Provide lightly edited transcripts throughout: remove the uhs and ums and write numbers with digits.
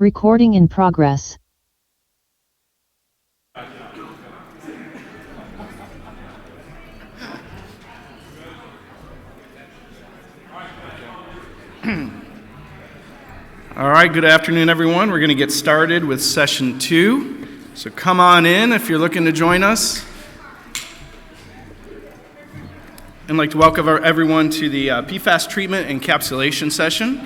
Recording in progress. All right, good afternoon, everyone. We're going to get started with session 2. So come on in if you're looking to join us. I'd like to welcome everyone to the PFAS treatment encapsulation session.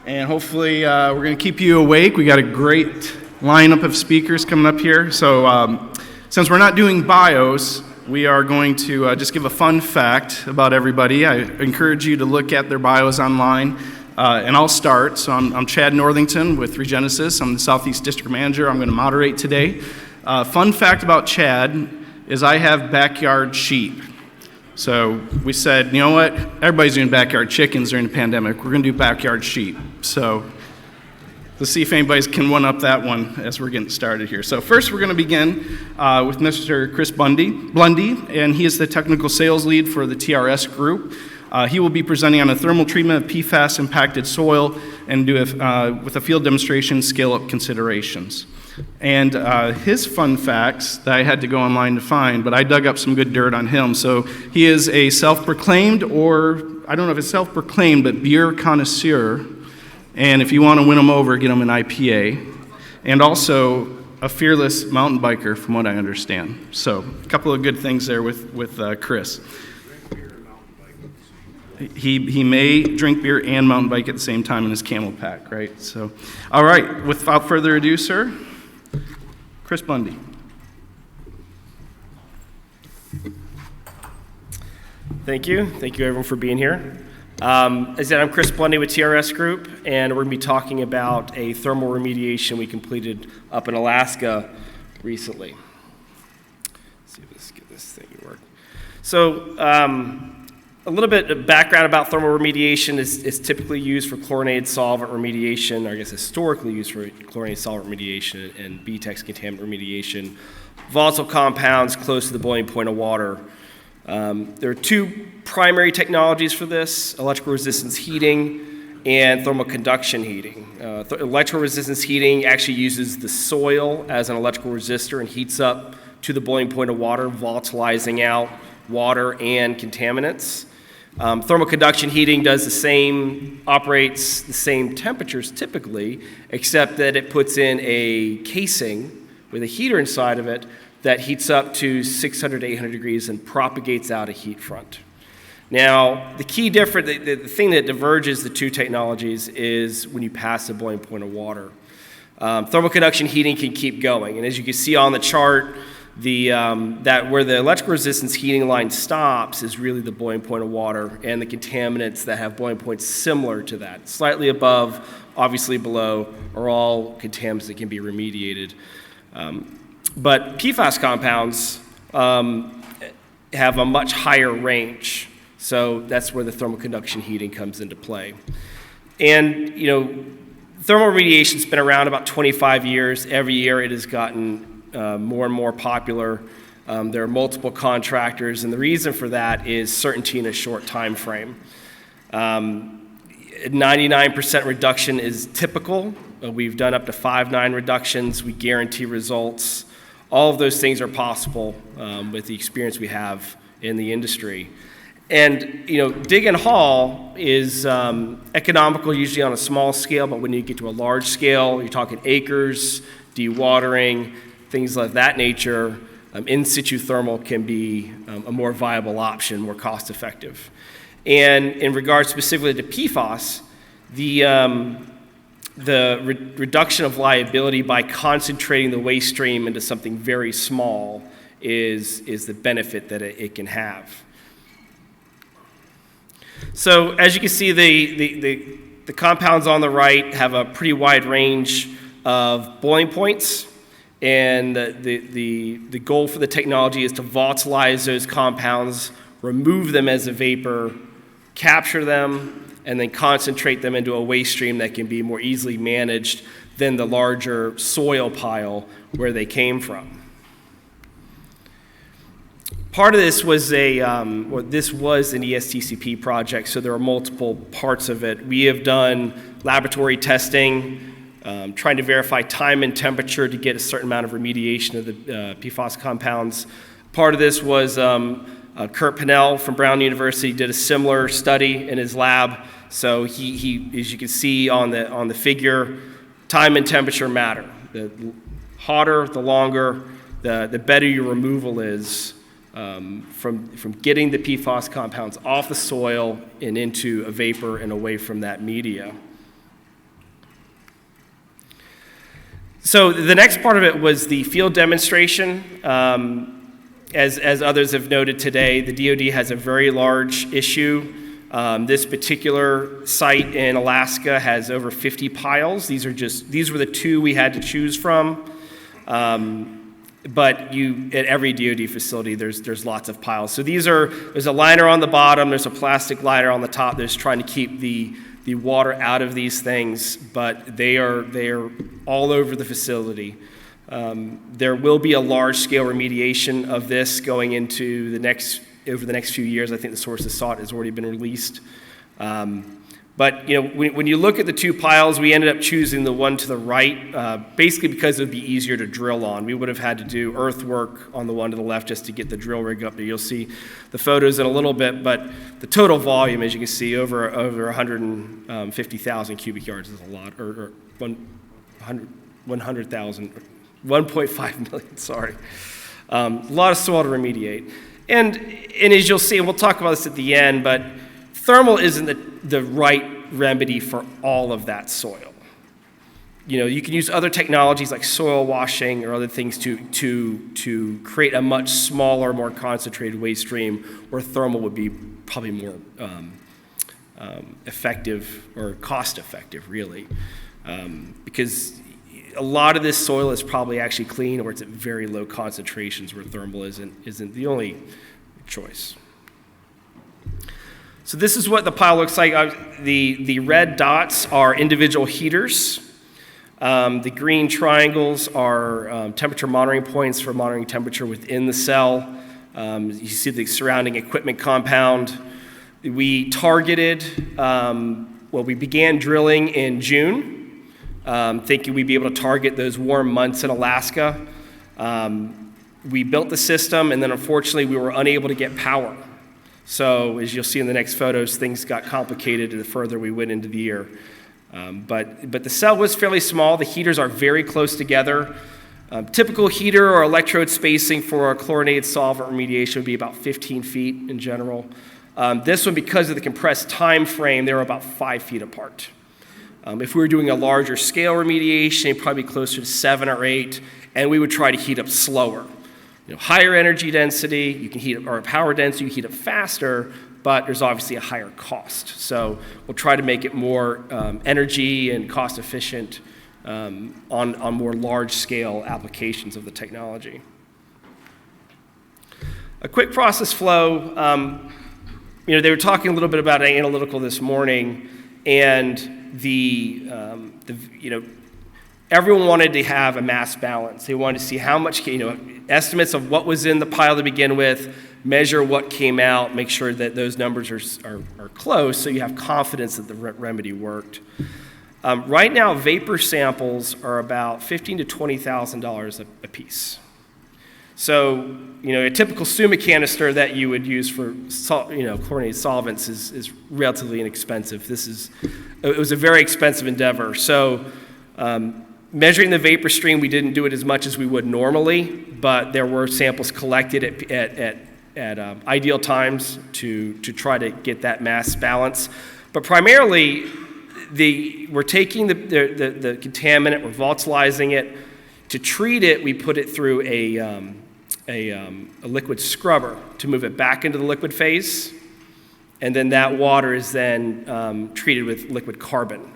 And hopefully we're going to keep you awake. We got a great lineup of speakers coming up here. So since we're not doing bios, we are going to just give a fun fact about everybody. I encourage you to look at their bios online. And I'll start. So I'm Chad Northington with REGENESIS. I'm the Southeast District Manager. I'm going to moderate today. Fun fact about Chad is I have backyard sheep. So we said, you know what? Everybody's doing backyard chickens during the pandemic. We're going to do backyard sheep. So let's see if anybody can one-up that one as we're getting started here. So first we're going to begin with Mr. Chris Blundy, and he is the Technical Sales Lead for the TRS Group. He will be presenting on a thermal treatment of PFAS-impacted soil and do with a field demonstration scale-up considerations. And his fun facts that I had to go online to find, but I dug up some good dirt on him. So he is a self-proclaimed, or I don't know if it's self-proclaimed, but beer connoisseur. And if you want to win him over, get him an IPA. And also a fearless mountain biker, from what I understand. So a couple of good things there with Chris. He may drink beer and mountain bike at the same time in his camel pack, right? So, all right, without further ado, sir, Chris Blundy. Thank you everyone for being here. As I said, I'm Chris Blundy with TRS Group, and we're going to be talking about a thermal remediation we completed up in Alaska recently. Let's see if let's get this thing to work. So, a little bit of background about thermal remediation is typically used for chlorinated solvent remediation, or I guess historically used for chlorinated solvent remediation and BTEX contaminant remediation. Volatile compounds close to the boiling point of water. There are two primary technologies for this: electrical resistance heating and thermal conduction heating. Electrical resistance heating actually uses the soil as an electrical resistor and heats up to the boiling point of water, volatilizing out water and contaminants. Thermal conduction heating does the same, operates the same temperatures typically, except that it puts in a casing with a heater inside of it that heats up to 600 to 800 degrees and propagates out a heat front. Now, the key difference, the thing that diverges the two technologies is when you pass the boiling point of water. Thermal conduction heating can keep going, and as you can see on the chart, that where the electrical resistance heating line stops is really the boiling point of water and the contaminants that have boiling points similar to that. Slightly above, obviously below, are all contaminants that can be remediated. But PFAS compounds have a much higher range, so that's where the thermal conduction heating comes into play. And, thermal remediation's been around about 25 years. Every year it has gotten more and more popular. There are multiple contractors, and the reason for that is certainty in a short time frame. 99% reduction is typical. We've done up to 5.9 reductions. We guarantee results. All of those things are possible with the experience we have in the industry. And, dig and haul is economical usually on a small scale, but when you get to a large scale, you're talking acres, dewatering, things of that nature, in situ thermal can be a more viable option, more cost effective. And in regards specifically to PFAS, the reduction of liability by concentrating the waste stream into something very small is the benefit that it can have. So as you can see, the compounds on the right have a pretty wide range of boiling points. And the goal for the technology is to volatilize those compounds, remove them as a vapor, capture them, and then concentrate them into a waste stream that can be more easily managed than the larger soil pile where they came from. Part of this was this was an ESTCP project, so there are multiple parts of it. We have done laboratory testing trying to verify time and temperature to get a certain amount of remediation of the PFAS compounds. Part of this was Kurt Pinnell from Brown University did a similar study in his lab. So he as you can see on the figure, time and temperature matter. The hotter, the longer, the better your removal is from getting the PFAS compounds off the soil and into a vapor and away from that media. So the next part of it was the field demonstration. As others have noted today, the DoD has a very large issue. This particular site in Alaska has over 50 piles. These were the two we had to choose from. But at every DoD facility, there's lots of piles. So there's a liner on the bottom, there's a plastic liner on the top that's trying to keep the water out of these things, but they are all over the facility. There will be a large-scale remediation of this going into over the next few years. I think the source of salt has already been released. But when you look at the two piles, we ended up choosing the one to the right, basically because it would be easier to drill on. We would have had to do earthwork on the one to the left just to get the drill rig up there. You'll see the photos in a little bit, but the total volume, as you can see, over 150,000 cubic yards is a lot, or 100,000, 1.5 million, sorry. A lot of soil to remediate. And as you'll see, and we'll talk about this at the end, but thermal isn't the right remedy for all of that soil. You can use other technologies like soil washing or other things to create a much smaller, more concentrated waste stream where thermal would be probably more effective or cost effective, really. Because a lot of this soil is probably actually clean or it's at very low concentrations where thermal isn't the only choice. So this is what the pile looks like. The red dots are individual heaters. The green triangles are temperature monitoring points for monitoring temperature within the cell. You see the surrounding equipment compound. We targeted, we began drilling in June, thinking we'd be able to target those warm months in Alaska. We built the system, and then unfortunately we were unable to get power. So as you'll see in the next photos, things got complicated the further we went into the year. But the cell was fairly small. The heaters are very close together. Typical heater or electrode spacing for a chlorinated solvent remediation would be about 15 feet in general. This one, because of the compressed time frame, they were about 5 feet apart. If we were doing a larger scale remediation, it'd probably be closer to 7 or 8, and we would try to heat up slower. Higher energy density, you can heat up, or power density, you heat up faster, but there's obviously a higher cost. So we'll try to make it more energy and cost efficient on more large scale applications of the technology. A quick process flow, they were talking a little bit about analytical this morning, and everyone wanted to have a mass balance. They wanted to see how much, estimates of what was in the pile to begin with, measure what came out, make sure that those numbers are close so you have confidence that the remedy worked. Right now, vapor samples are about $15,000 to $20,000 a piece. So, a typical Suma canister that you would use for chlorinated solvents is relatively inexpensive. It was a very expensive endeavor. So, measuring the vapor stream, we didn't do it as much as we would normally, but there were samples collected at ideal times to try to get that mass balance. But primarily, we're taking the contaminant, we're volatilizing it. To treat it, we put it through a liquid scrubber to move it back into the liquid phase, and then that water is then treated with liquid carbon.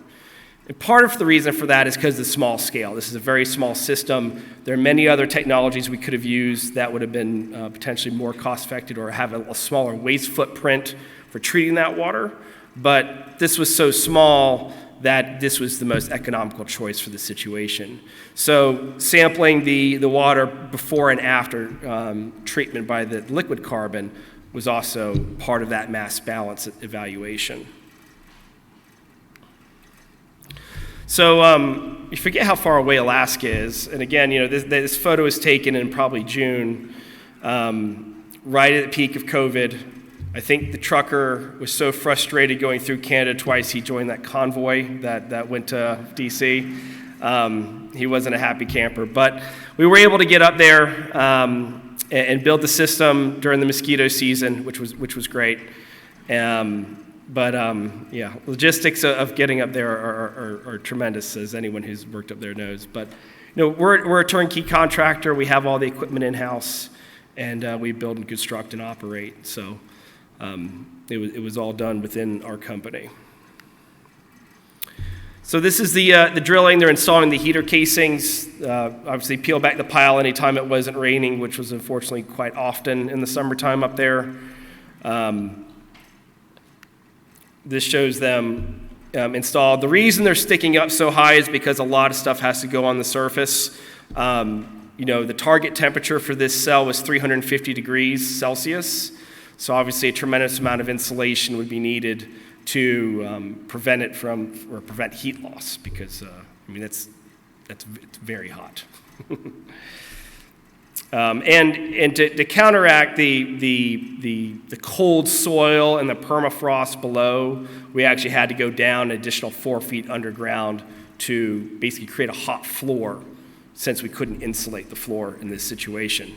And part of the reason for that is because of the small scale. This is a very small system. There are many other technologies we could have used that would have been potentially more cost-effective or have a smaller waste footprint for treating that water. But this was so small that this was the most economical choice for the situation. So sampling the water before and after treatment by the liquid carbon was also part of that mass balance evaluation. So you forget how far away Alaska is. And again, this photo was taken in probably June, right at the peak of COVID. I think the trucker was so frustrated going through Canada twice, he joined that convoy that went to D.C. He wasn't a happy camper. But we were able to get up there and build the system during the mosquito season, which was great. Logistics of getting up there are tremendous, as anyone who's worked up there knows. But we're a turnkey contractor. We have all the equipment in-house, and we build and construct and operate. So it was all done within our company. So this is the drilling. They're installing the heater casings. Obviously, peel back the pile anytime it wasn't raining, which was unfortunately quite often in the summertime up there. This shows them installed. The reason they're sticking up so high is because a lot of stuff has to go on the surface. The target temperature for this cell was 350 degrees Celsius. So obviously, a tremendous amount of insulation would be needed to prevent heat loss, because it's very hot. And to counteract the cold soil and the permafrost below, we actually had to go down an additional 4 feet underground to basically create a hot floor, since we couldn't insulate the floor in this situation.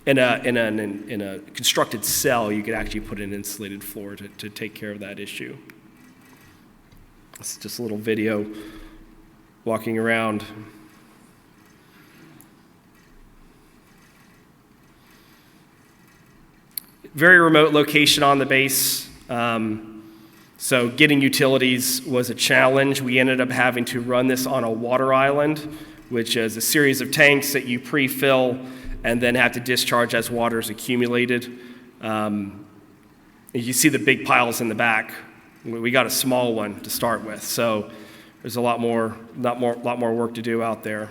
In a constructed cell, you could actually put an insulated floor to take care of that issue. It's just a little video walking around. Very remote location on the base, so getting utilities was a challenge. We ended up having to run this on a water island, which is a series of tanks that you pre-fill and then have to discharge as water is accumulated. You see the big piles in the back. We got a small one to start with, so there's a lot more work to do out there.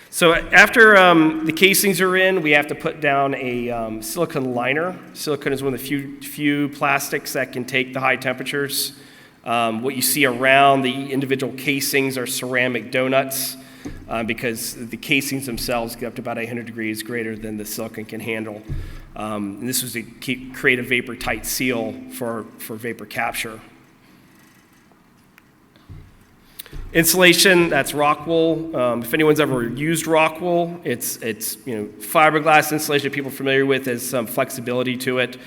So after the casings are in, we have to put down a silicone liner. Silicone is one of the few plastics that can take the high temperatures. What you see around the individual casings are ceramic donuts, because the casings themselves get up to about 800 degrees greater than the silicone can handle. And this was to create a vapor-tight seal for vapor capture. Insulation, that's rock wool. If anyone's ever used rock wool, it's fiberglass insulation people are familiar with, has some flexibility to it.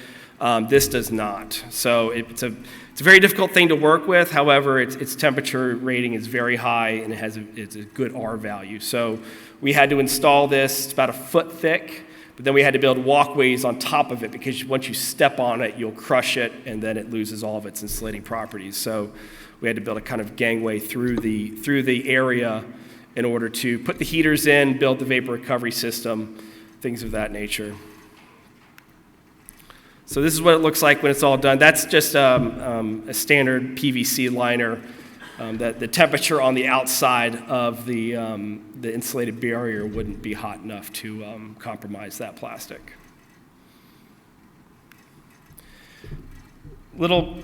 This does not. So it's a very difficult thing to work with. However, its temperature rating is very high, and it's a good R value. So we had to install this. It's about a foot thick, but then we had to build walkways on top of it, because once you step on it, you'll crush it, and then it loses all of its insulating properties. So we had to build a kind of gangway through the area in order to put the heaters in, build the vapor recovery system, things of that nature. So this is what it looks like when it's all done. That's just a standard PVC liner. The temperature on the outside of the insulated barrier wouldn't be hot enough to compromise that plastic. Little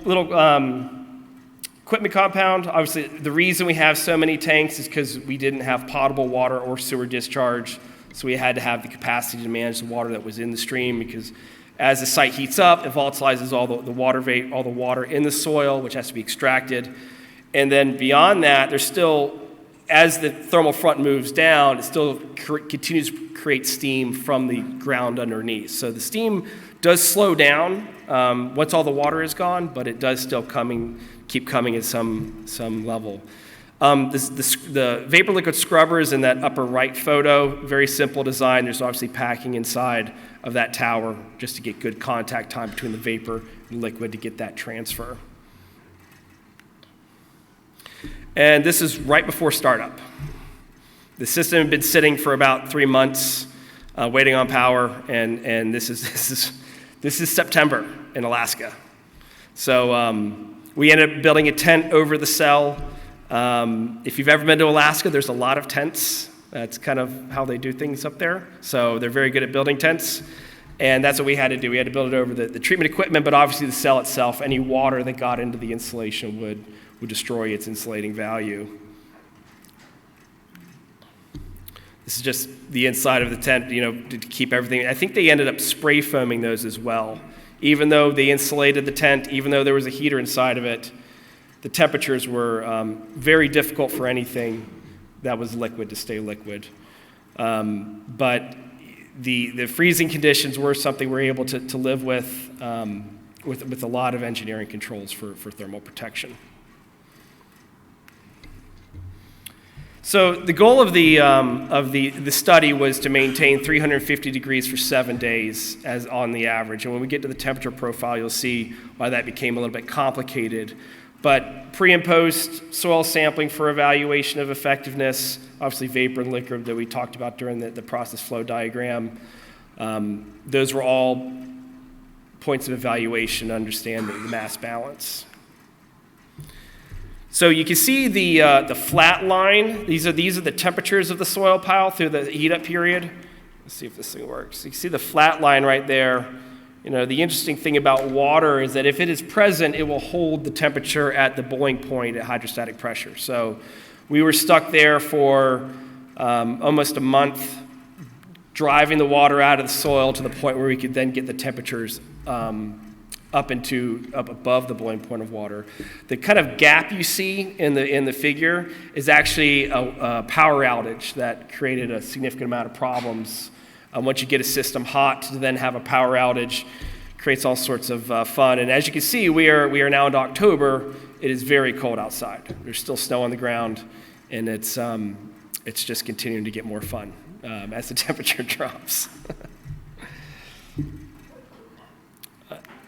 equipment compound. Obviously, the reason we have so many tanks is because we didn't have potable water or sewer discharge, so we had to have the capacity to manage the water that was in the stream, because as the site heats up, it volatilizes all the water in the soil, which has to be extracted. And then beyond that, there's still, as the thermal front moves down, it still continues to create steam from the ground underneath. So the steam does slow down once all the water is gone, but it does still keep coming at some level. The vapor liquid scrubber is in that upper right photo. Very simple design. There's obviously packing inside of that tower just to get good contact time between the vapor and liquid to get that transfer. And this is right before startup. The system had been sitting for about 3 months, waiting on power, and this is September in Alaska. So we ended up building a tent over the cell. If you've ever been to Alaska, there's a lot of tents. That's kind of how they do things up there. So they're very good at building tents. And that's what we had to do. We had to build it over the treatment equipment, but obviously the cell itself, any water that got into the insulation would destroy its insulating value. This is just the inside of the tent, to keep everything. I think they ended up spray foaming those as well. Even though they insulated the tent, even though there was a heater inside of it, the temperatures were very difficult for anything that was liquid to stay liquid. But the freezing conditions were something we were able to live with a lot of engineering controls for thermal protection. So the goal of the study was to maintain 350 degrees for 7 days as on the average. And when we get to the temperature profile, you'll see why that became a little bit complicated. But pre and post soil sampling for evaluation of effectiveness, obviously vapor and liquid that we talked about during the process flow diagram, those were all points of evaluation to understand the mass balance. So you can see the flat line. These are the temperatures of the soil pile through the heat up period. Let's see if this thing works. You can see the flat line right there. The interesting thing about water is that if it is present, it will hold the temperature at the boiling point at hydrostatic pressure. So we were stuck there for almost a month, driving the water out of the soil to the point where we could then get the temperatures up above the boiling point of water. The kind of gap you see in the figure is actually a power outage that created a significant amount of problems. Once you get a system hot, to then have a power outage creates all sorts of fun. And as you can see, we are now into October. It is very cold outside. There's still snow on the ground, and it's just continuing to get more fun as the temperature drops.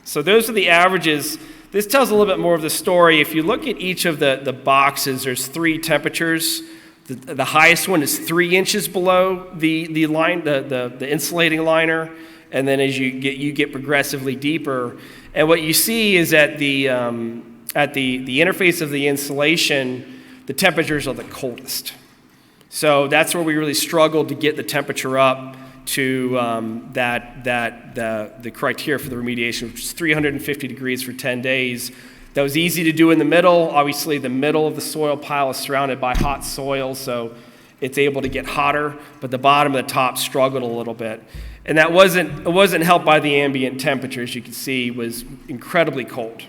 So those are the averages. This tells a little bit more of the story. If you look at each of the boxes, there's 3 temperatures. The highest one is 3 inches below the line, the insulating liner, and then as you get progressively deeper. And what you see is at the interface of the insulation, the temperatures are the coldest. So that's where we really struggled to get the temperature up to the criteria for the remediation, which is 350 degrees for 10 days. That was easy to do in the middle. Obviously, the middle of the soil pile is surrounded by hot soil, so it's able to get hotter, but the bottom of the top struggled a little bit. And it wasn't helped by the ambient temperature, as you can see, was incredibly cold.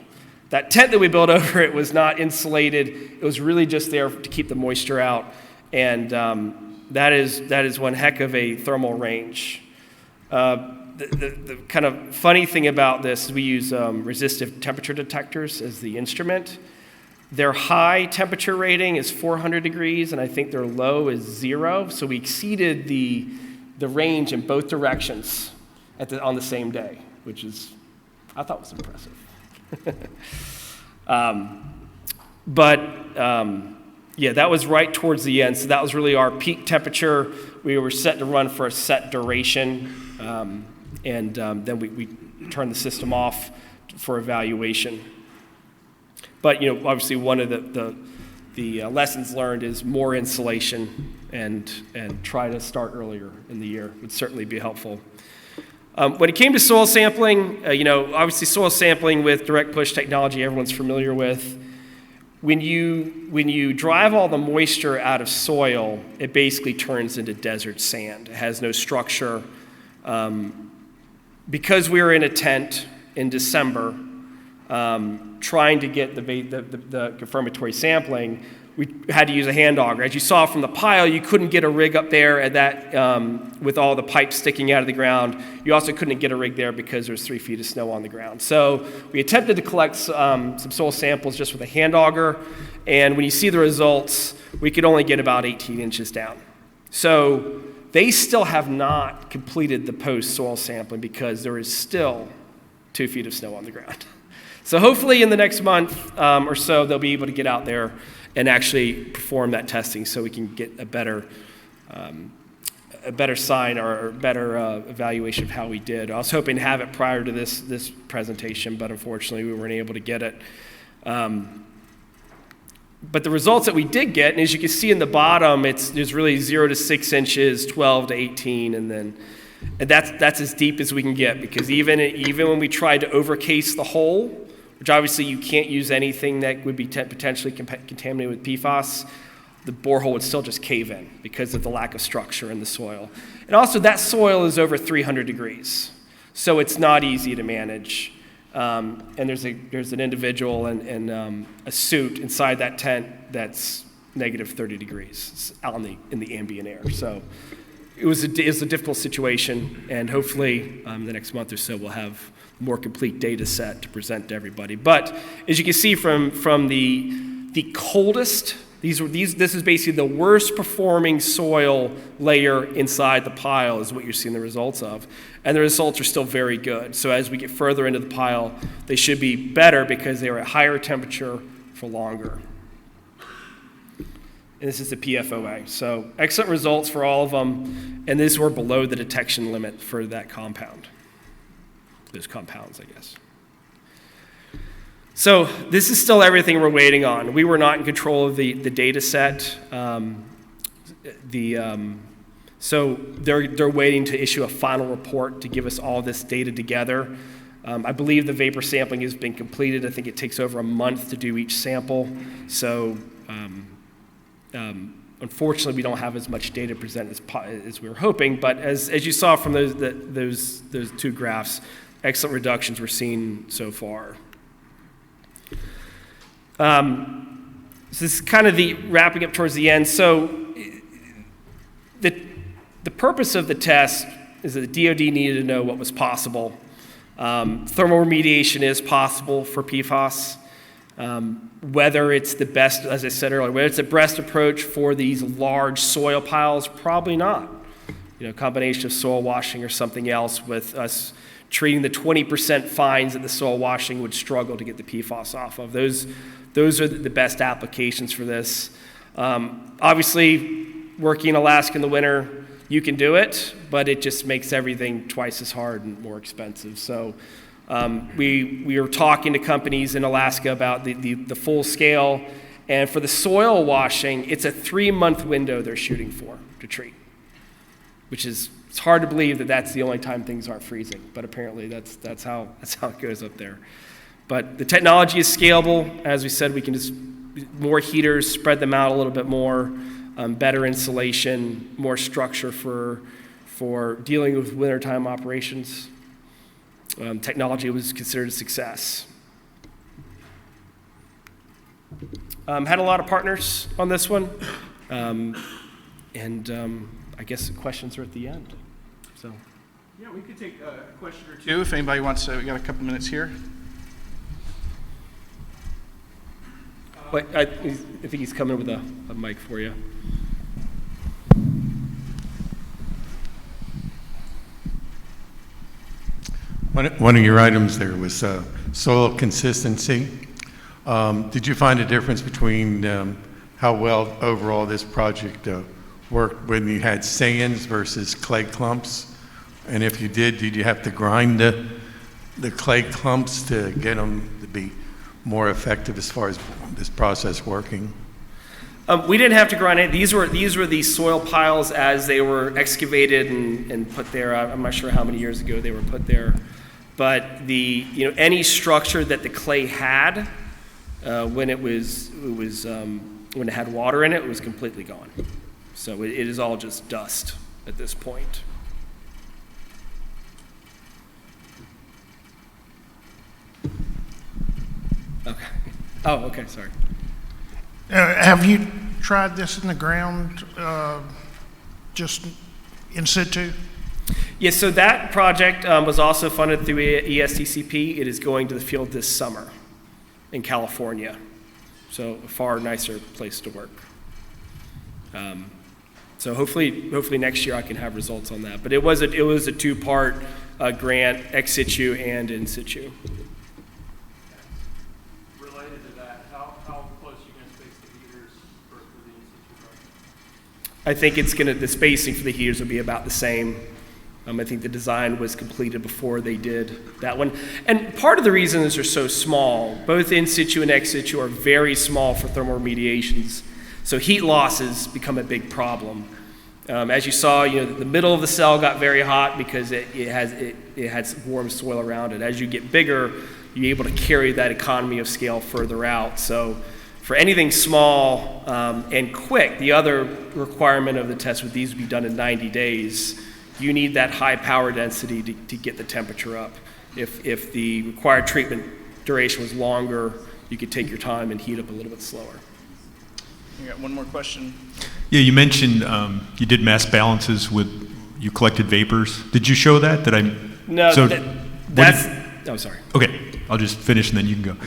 That tent that we built over it was not insulated. It was really just there to keep the moisture out. And that is one heck of a thermal range. The kind of funny thing about this is we use resistive temperature detectors as the instrument. Their high temperature rating is 400 degrees, and I think their low is 0. So we exceeded the range in both directions on the same day, which I thought was impressive. Yeah, that was right towards the end. So that was really our peak temperature. We were set to run for a set duration, and then we turned the system off for evaluation. But obviously, one of the lessons learned is more insulation, and try to start earlier in the year would certainly be helpful. When it came to soil sampling, obviously soil sampling with direct push technology, everyone's familiar with. When you drive all the moisture out of soil, it basically turns into desert sand. It has no structure. Because we were in a tent in December, trying to get the confirmatory sampling, we had to use a hand auger. As you saw from the pile, you couldn't get a rig up there at that with all the pipes sticking out of the ground. You also couldn't get a rig there because there's 3 feet of snow on the ground. So we attempted to collect some soil samples just with a hand auger, and when you see the results, we could only get about 18 inches down. So they still have not completed the post-soil sampling because there is still 2 feet of snow on the ground. So hopefully in the next month or so, they'll be able to get out there and actually perform that testing so we can get a better sign or better evaluation of how we did. I was hoping to have it prior to this presentation, but unfortunately we weren't able to get it. But the results that we did get, and as you can see in the bottom, there's really 0 to 6 inches, 12 to 18, and then And that's as deep as we can get, because even when we tried to overcase the hole, which obviously you can't use anything that would be potentially contaminated with PFAS, the borehole would still just cave in because of the lack of structure in the soil. And also that soil is over 300 degrees, so it's not easy to manage. And there's an individual in a suit inside that tent that's negative 30 degrees out in the ambient air. So it was a difficult situation, and hopefully the next month or so we'll have a more complete data set to present to everybody. But as you can see from the coldest, this is basically the worst performing soil layer inside the pile is what you're seeing the results of. And the results are still very good. So as we get further into the pile, they should be better because they are at higher temperature for longer. And this is the PFOA. So excellent results for all of them. And these were below the detection limit for that compound. Those compounds, I guess. So this is still everything we're waiting on. We were not in control of the data set. So they're waiting to issue a final report to give us all this data together. I believe the vapor sampling has been completed. I think it takes over a month to do each sample. So unfortunately, we don't have as much data presented as we were hoping. But as you saw from those two graphs, excellent reductions we're seeing so far. So this is kind of the wrapping up towards the end. So the purpose of the test is that the DoD needed to know what was possible. Thermal remediation is possible for PFAS. Whether it's the best, as I said earlier, whether it's the best approach for these large soil piles, probably not. A combination of soil washing or something else, with us treating the 20% fines that the soil washing would struggle to get the PFAS off of. Those are the best applications for this. Obviously, working in Alaska in the winter, you can do it, but it just makes everything twice as hard and more expensive. So we are talking to companies in Alaska about the full scale, and for the soil washing, it's a 3-month window they're shooting for to treat, which is, it's hard to believe that that's the only time things aren't freezing, but apparently that's how it goes up there. But the technology is scalable. As we said, we can just more heaters, spread them out a little bit more, better insulation, more structure for dealing with wintertime operations. Technology was considered a success. Had a lot of partners on this one, and I guess the questions are at the end. So, yeah, we could take a question or two if anybody wants to. We got a couple minutes here. Wait, I think he's coming with a mic for you. One of your items there was soil consistency. Did you find a difference between how well overall this project worked when you had sands versus clay clumps? And if you did you have to grind the clay clumps to get them to be more effective as far as this process working? We didn't have to grind it. These were the soil piles as they were excavated and put there. I'm not sure how many years ago they were put there, but any structure that the clay had when it had water in it was completely gone. So it is all just dust at this point. Okay. Oh, okay. Sorry. Have you tried this in the ground, just in situ? Yes, so that project was also funded through ESTCP. It is going to the field this summer in California, so a far nicer place to work. So hopefully next year I can have results on that. But it was a 2-part grant, ex situ and in situ. I think the spacing for the heaters will be about the same. I think the design was completed before they did that one. And part of the reason is they're so small, both in situ and ex situ are very small for thermal remediations. So heat losses become a big problem. As you saw, the middle of the cell got very hot because it had warm soil around it. As you get bigger, you're able to carry that economy of scale further out. So for anything small and quick, the other requirement of the test with these would be done in 90 days. You need that high power density to get the temperature up. If the required treatment duration was longer, you could take your time and heat up a little bit slower. We got one more question. Yeah, you mentioned you did mass balances you collected vapors. Did you show that? No, so oh, sorry. Okay, I'll just finish and then you can go.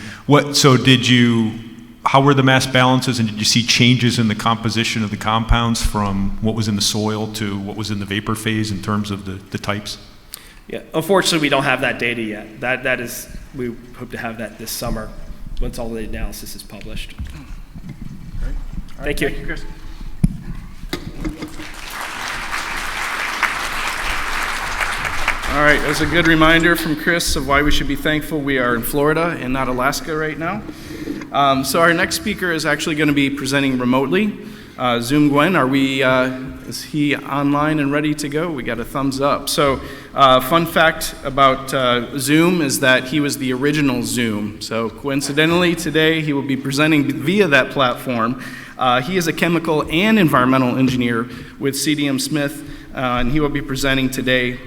How were the mass balances, and did you see changes in the composition of the compounds from what was in the soil to what was in the vapor phase in terms of the types? Yeah, unfortunately, we don't have that data yet. We hope to have that this summer once all the analysis is published. Great. Thank you. Thank you, Chris. All right, that's a good reminder from Chris of why we should be thankful we are in Florida and not Alaska right now. So our next speaker is actually going to be presenting remotely. Zoom Nguyen, is he online and ready to go? We got a thumbs up. So fun fact about Zoom is that he was the original Zoom. So coincidentally, today he will be presenting via that platform. He is a chemical and environmental engineer with CDM Smith, and he will be presenting today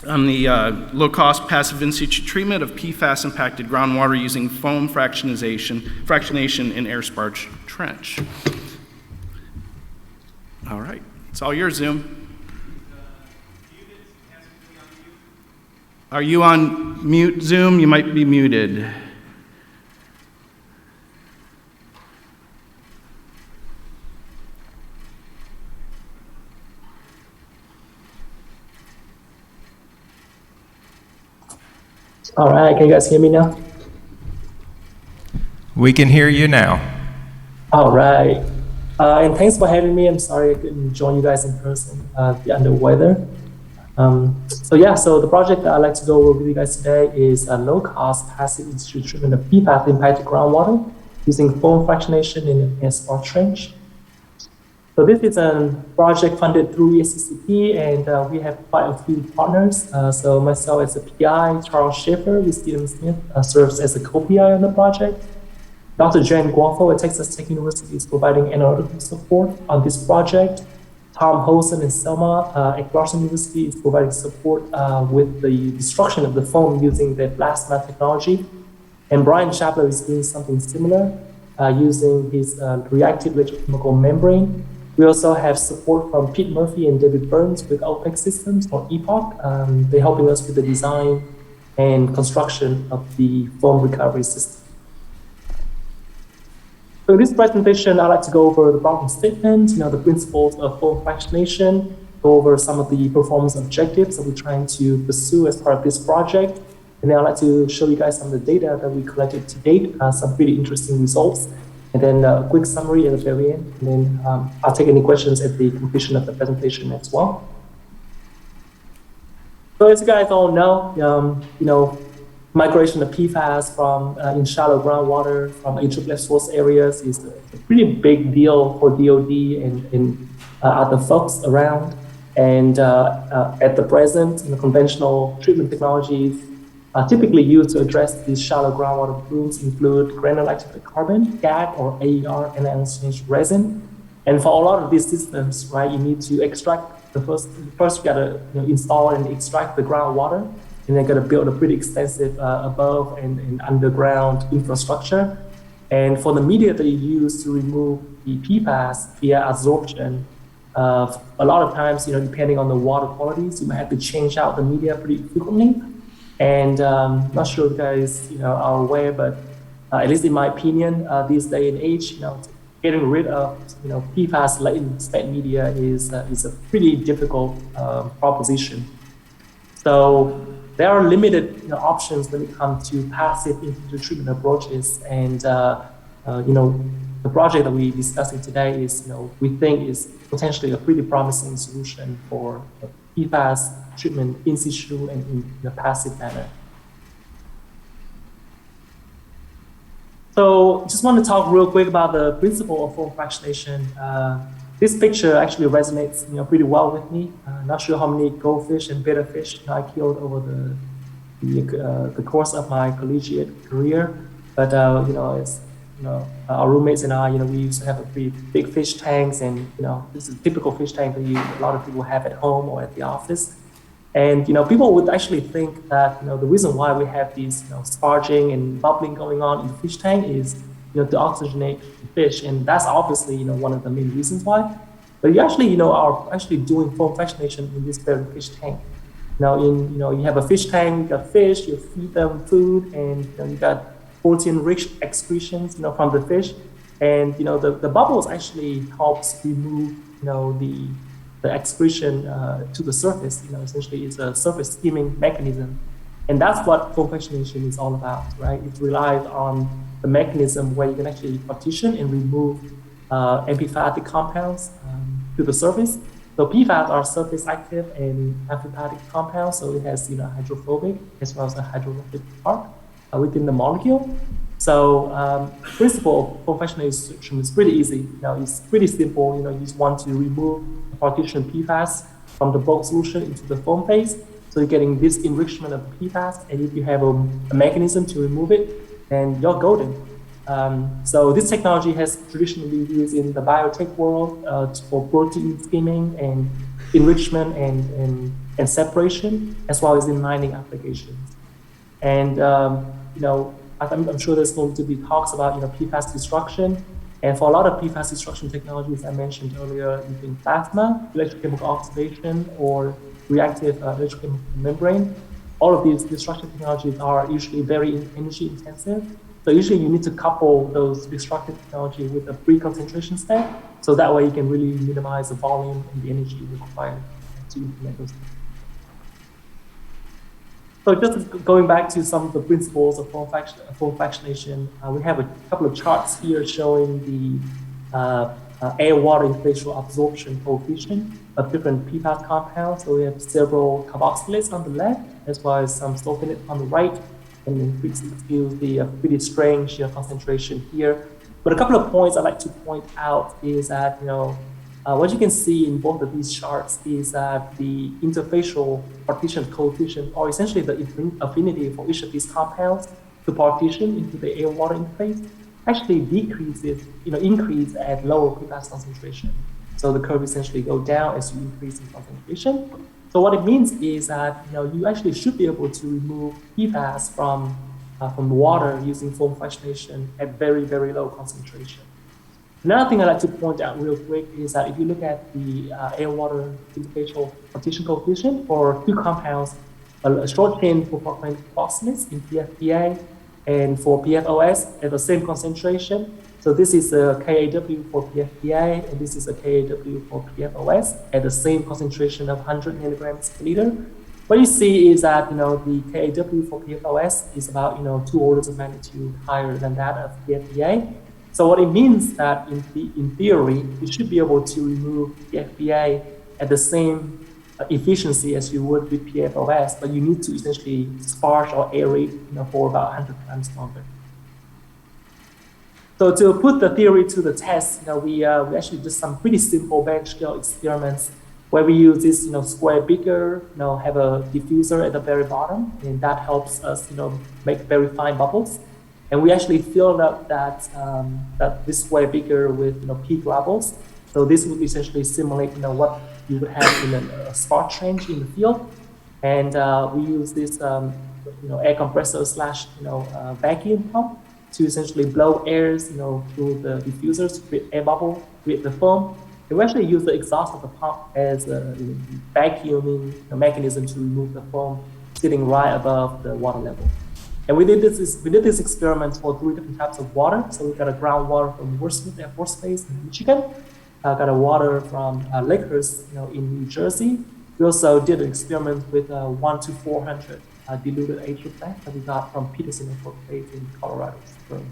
on the low-cost passive in situ treatment of PFAS-impacted groundwater using foam fractionation in air sparge trench. All right, it's all yours, Zoom. Are you on mute, Zoom? You might be muted. All right, can you guys hear me now? We can hear you now. All right, and thanks for having me. I'm sorry I couldn't join you guys in person, be under weather. So the project that I'd like to go over with you guys today is a low-cost passive in situ treatment of PFAS-impacted groundwater using foam fractionation in a sparge trench. So this is a project funded through ESCCP, and we have quite a few partners. So myself as a PI, Charles Schaefer with CDM Smith serves as a co-PI on the project. Dr. Jen Guafo at Texas Tech University is providing analytical support on this project. Tom Holcim and Selma at Clarkson University is providing support with the destruction of the foam using the plasma technology. And Brian Chapler is doing something similar using his reactive electrochemical membrane. We also have support from Pete Murphy and David Burns with OPEC Systems or EPOC. They're helping us with the design and construction of the foam recovery system. So in this presentation, I'd like to go over the problem statement, the principles of foam fractionation, go over some of the performance objectives that we're trying to pursue as part of this project. And then I'd like to show you guys some of the data that we collected to date, some pretty interesting results. And then a quick summary at the very end. And then I'll take any questions at the completion of the presentation as well. So as you guys all know, migration of PFAS from in shallow groundwater from AFFF source areas is a pretty big deal for DOD and other folks around. And at the present, conventional treatment technologies typically used to address these shallow groundwater plumes include granular activated carbon, GAC, or AER, anion exchange resin. And for a lot of these systems, right, you need to extract first you gotta install and extract the groundwater, and then gotta build a pretty extensive above and underground infrastructure. And for the media that you use to remove the PFAS via absorption, a lot of times, depending on the water qualities, you might have to change out the media pretty frequently. And not sure if you guys are aware, but at least in my opinion, this day and age, getting rid of PFAS latent state media is a pretty difficult proposition. So there are limited options when it comes to passive in situ treatment approaches, and the project that we're discussing today is we think is potentially a pretty promising solution for PFAS treatment in situ and in a passive manner. So just want to talk real quick about the principle of foam fractionation. This picture actually resonates, pretty well with me. Not sure how many goldfish and betta fish I killed over the course of my collegiate career, but it's our roommates and I, we used to have a pretty big fish tanks, and this is a typical fish tank that a lot of people have at home or at the office. And people would actually think that the reason why we have these sparging and bubbling going on in the fish tank is to oxygenate the fish, and that's obviously one of the main reasons why. But you actually are actually doing foam fractionation in this very fish tank. Now you have a fish tank, you got fish, you feed them food, and you got protein-rich excretions from the fish, and the bubbles actually helps remove the excretion to the surface. Essentially it's a surface skimming mechanism, and that's what foam fractionation is all about, right? It relies on the mechanism where you can actually partition and remove amphipathic compounds to the surface. So PFAS are surface active and amphipathic compounds, so it has hydrophobic as well as a hydrophobic part within the molecule. So principle of foam fractionation is pretty easy. It's pretty simple. You just want to remove the partition PFAS from the bulk solution into the foam phase. So you're getting this enrichment of PFAS, and if you have a mechanism to remove it, then you're golden. So this technology has traditionally been used in the biotech world for protein skimming and enrichment and separation, as well as in mining applications. And I'm sure there's going to be talks about PFAS destruction. And for a lot of PFAS destruction technologies I mentioned earlier, using plasma, electrochemical oxidation, or reactive electrochemical membrane, all of these destruction technologies are usually very energy intensive. So usually you need to couple those destructive technology with a pre-concentration step, so that way you can really minimize the volume and the energy required to implement those. So just going back to some of the principles of foam fractionation, we have a couple of charts here showing the air-water interfacial absorption coefficient of different PFAS compounds. So we have several carboxylates on the left, as well as some sulfonates on the right, and then we use the pretty strange concentration here. But a couple of points I'd like to point out is that what you can see in both of these charts is that the interfacial partition coefficient, or essentially the affinity for each of these compounds to partition into the air-water interface, actually increase at lower PFAS concentration. So the curve essentially go down as you increase in concentration. So what it means is that you actually should be able to remove PFAS from water using foam fractionation at very, very low concentration. Another thing I'd like to point out real quick is that if you look at the air-water interfacial partition coefficient for two compounds, a short chain for carboxylates in PFPA and for PFOS at the same concentration. So this is a KAW for PFPA, and this is a KAW for PFOS at the same concentration of 100 milligrams per liter. What you see is that the KAW for PFOS is about 2 orders of magnitude higher than that of PFPA. So what it means that in theory, you should be able to remove PFPA at the same efficiency as you would with PFOS, but you need to essentially sparge or aerate for about 100 times longer. So to put the theory to the test, we actually did some pretty simple bench scale experiments where we use this square beaker, have a diffuser at the very bottom, and that helps us make very fine bubbles. And we actually filled up that this square beaker with peak levels. So this would essentially simulate what you would have in a spark change in the field. And we use this air compressor / vacuum pump to essentially blow airs through the diffusers to create air bubble, create the foam. And we actually use the exhaust of the pump as a vacuuming mechanism to remove the foam sitting right above the water level. And we did this experiment for 3 different types of water. So we got a groundwater from Wordsmith Air Force Base in Michigan, got a water from Lakehurst, in New Jersey. We also did an experiment with 1 to 400 diluted HFF that we got from Peterson Air Force Base in Colorado Springs.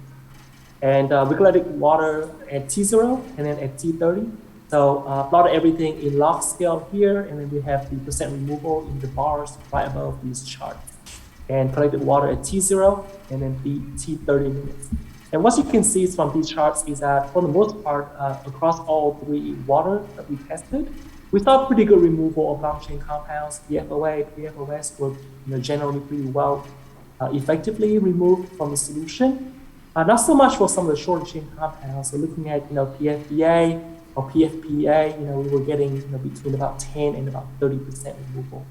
And we collected water at T0 and then at T30. So plotted everything in log scale here, and then we have the percent removal in the bars right above these charts. And collected water at T0 and then T30 minutes. And what you can see from these charts is that for the most part, across all three waters that we tested, we saw pretty good removal of long-chain compounds. PFOA, PFOS were generally pretty well effectively removed from the solution. Not so much for some of the short-chain compounds. So looking at PFBA or PFPA, we were getting between about 10 and about 30% removal.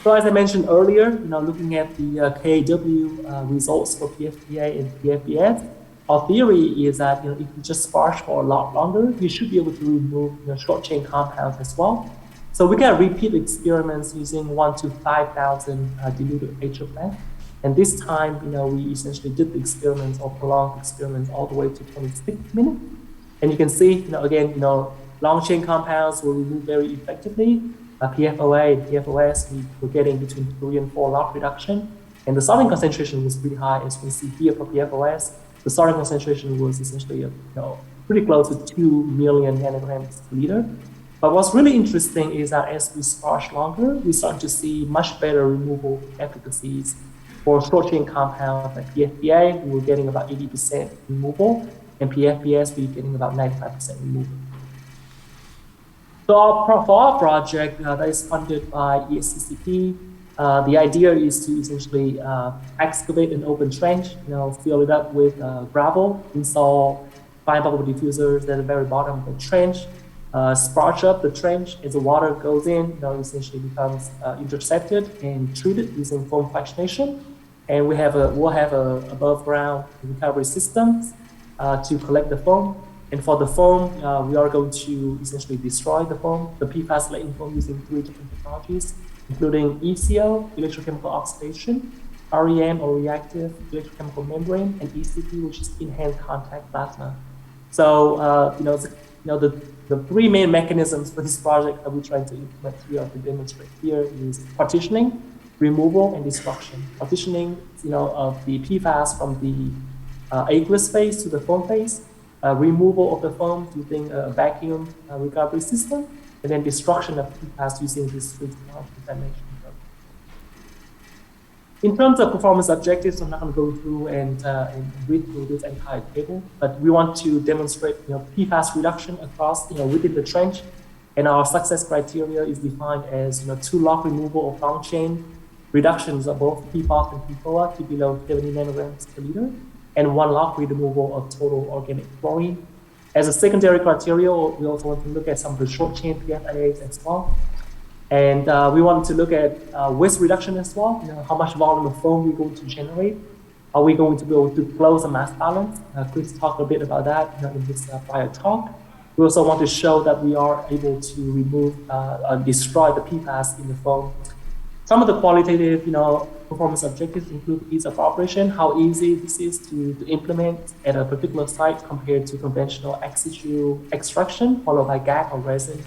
So as I mentioned earlier, looking at the KAW results for PFPA and PFBS, our theory is that if you just sparge for a lot longer, you should be able to remove short-chain compounds as well. So we can repeat experiments using 1 to 5,000 diluted HFF. And this time, we essentially did the experiments or prolonged experiments all the way to 26 minutes. And you can see, again, long-chain compounds were removed very effectively. PFOA and PFOS, we were getting between 3 and 4 log reduction. And the solvent concentration was pretty high, as you can see here for PFOS. The solvent concentration was essentially pretty close to 2 million nanograms per liter. But what's really interesting is that as we sparge longer, we start to see much better removal efficacies. For short-chain compounds like PFBA, we were getting about 80% removal, and PFBS, we were getting about 95% removal. So for our project that is funded by ESCCP, the idea is to essentially excavate an open trench, fill it up with gravel, install fine bubble diffusers at the very bottom of the trench, sparge up the trench. As the water goes in, essentially becomes intercepted and treated using foam fractionation. And we'll have a above ground recovery system to collect the foam. And for the foam, we are going to essentially destroy the foam, the PFAS latent foam, using 3 different technologies, including ECO, electrochemical oxidation, REM or reactive electrochemical membrane, and ECP, which is enhanced contact plasma. So, the 3 main mechanisms for this project that we're trying to implement here to demonstrate here is partitioning, removal, and destruction. Partitioning, of the PFAS from the aqueous phase to the foam phase, removal of the foam using a vacuum recovery system, and then destruction of PFAS using this 3 technologies I mentioned. In terms of performance objectives, I'm not going to go through and read through this entire table, but we want to demonstrate PFAS reduction across within the trench, and our success criteria is defined as 2 log removal of long chain, reductions of both PFAS and PFOA to below 70 nanograms per liter, and 1 log removal of total organic chlorine. As a secondary criteria, we also want to look at some of the short chain PFAS as well. And we want to look at waste reduction as well, how much volume of foam we're going to generate. Are we going to be able to close the mass balance? Chris talked a bit about that in his prior talk. We also want to show that we are able to remove and destroy the PFAS in the foam. Some of the qualitative performance objectives include ease of operation, how easy this is to implement at a particular site compared to conventional ex situ extraction, followed by GAC or resin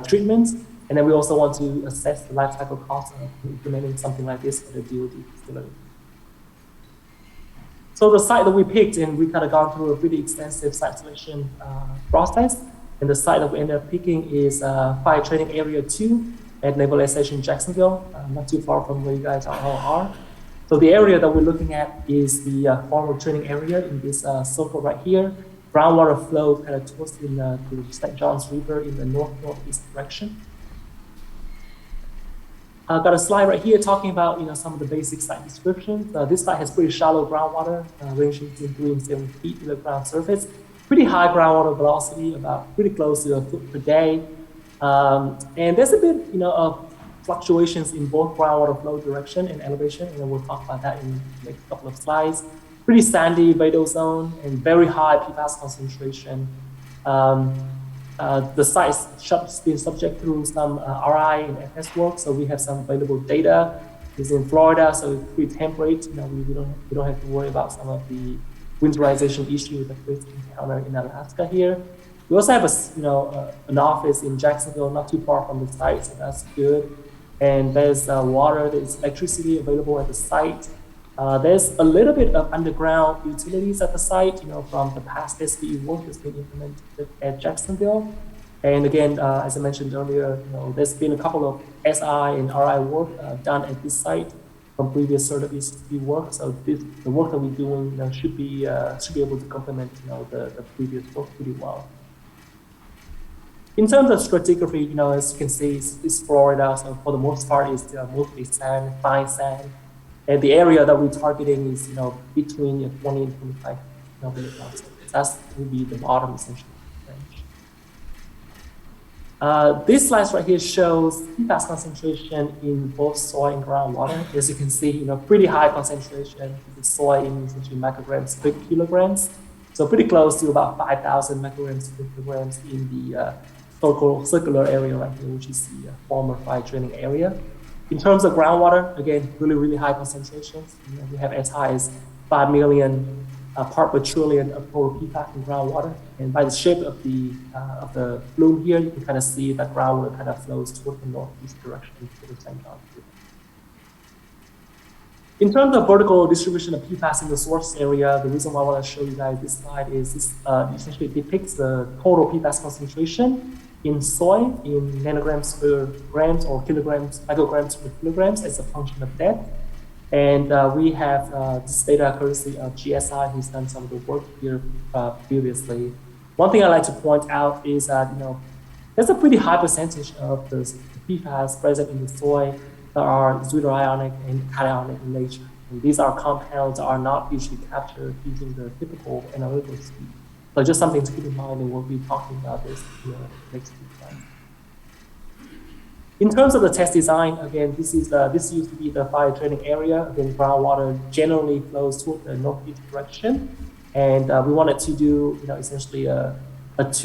treatments. And then we also want to assess the life cycle cost of implementing something like this at a DoD facility. So the site that we picked, and we kind of gone through a pretty extensive site selection process. And the site that we ended up picking is Fire Training Area 2 at Naval Station Jacksonville, not too far from where you guys all are. So the area that we're looking at is the formal training area in this circle right here. Groundwater flow kind of towards to St. John's River in the northeast direction. I've got a slide right here talking about some of the basic site descriptions. This site has pretty shallow groundwater, ranging between 3 and 7 feet to the ground surface. Pretty high groundwater velocity, about pretty close to a foot per day. And there's a bit of fluctuations in both groundwater flow direction and elevation, and we'll talk about that in the next couple of slides. Pretty sandy vadal zone and very high PFAS concentration. The site has been subject to some RI and FS work, so we have some available data. It's in Florida, so it's pretty temperate. We don't have to worry about some of the winterization issues that we encounter in Alaska here. We also have an office in Jacksonville, not too far from the site, so that's good. And there's water, there's electricity available at the site. There's a little bit of underground utilities at the site, from the past SBE work that's been implemented at Jacksonville. And again, as I mentioned earlier, there's been a couple of SI and RI work done at this site. from previous certificate work. So the work that we're doing, should be able to complement, the previous work pretty well. In terms of stratigraphy, as you can see, it's Florida. So for the most part, it's mostly sand, fine sand, and the area that we're targeting is, between 20 and 25 milligrams. So that's will be the bottom essentially range. This slide right here shows PFAS concentration in both soil and groundwater. As you can see, pretty high concentration. The soil in essentially micrograms per kilograms. So pretty close to about 5,000 micrograms per kilograms in the circular area right here, which is the former fire draining area. In terms of groundwater, again, really, really high concentrations. We have as high as 5 million part per trillion of total PFAS in groundwater. And by the shape of the plume here, you can kind of see that groundwater kind of flows toward the northeast direction to the center. In terms of vertical distribution of PFAS in the source area, the reason why I want to show you guys this slide is this essentially depicts the total PFAS concentration in soil in nanograms per grams or micrograms per kilograms as a function of depth. And we have this data courtesy of GSI, who's done some of the work here previously. One thing I'd like to point out is that, there's a pretty high percentage of the PFAS present in the soil that are deuterionic and cationic in nature. And these are compounds that are not usually captured using the typical analytical speed. So just something to keep in mind, and we'll be talking about this in the next few slides. In terms of the test design, again, this used to be the fire draining area. Again, groundwater generally flows toward the northeast direction, and we wanted to do, essentially it's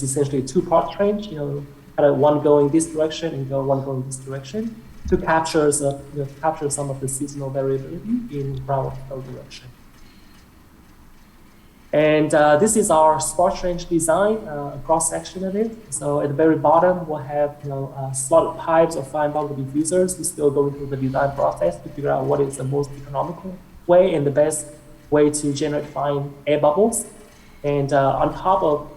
essentially a two-part trench. Kind of one going this direction and one going this direction to capture some of the seasonal variability in groundwater flow direction. And this is our Sparge range design, a cross section of it. So at the very bottom, we'll have slotted pipes or fine bubble diffusers. We're still going through the design process to figure out what is the most economical way and the best way to generate fine air bubbles. And on top of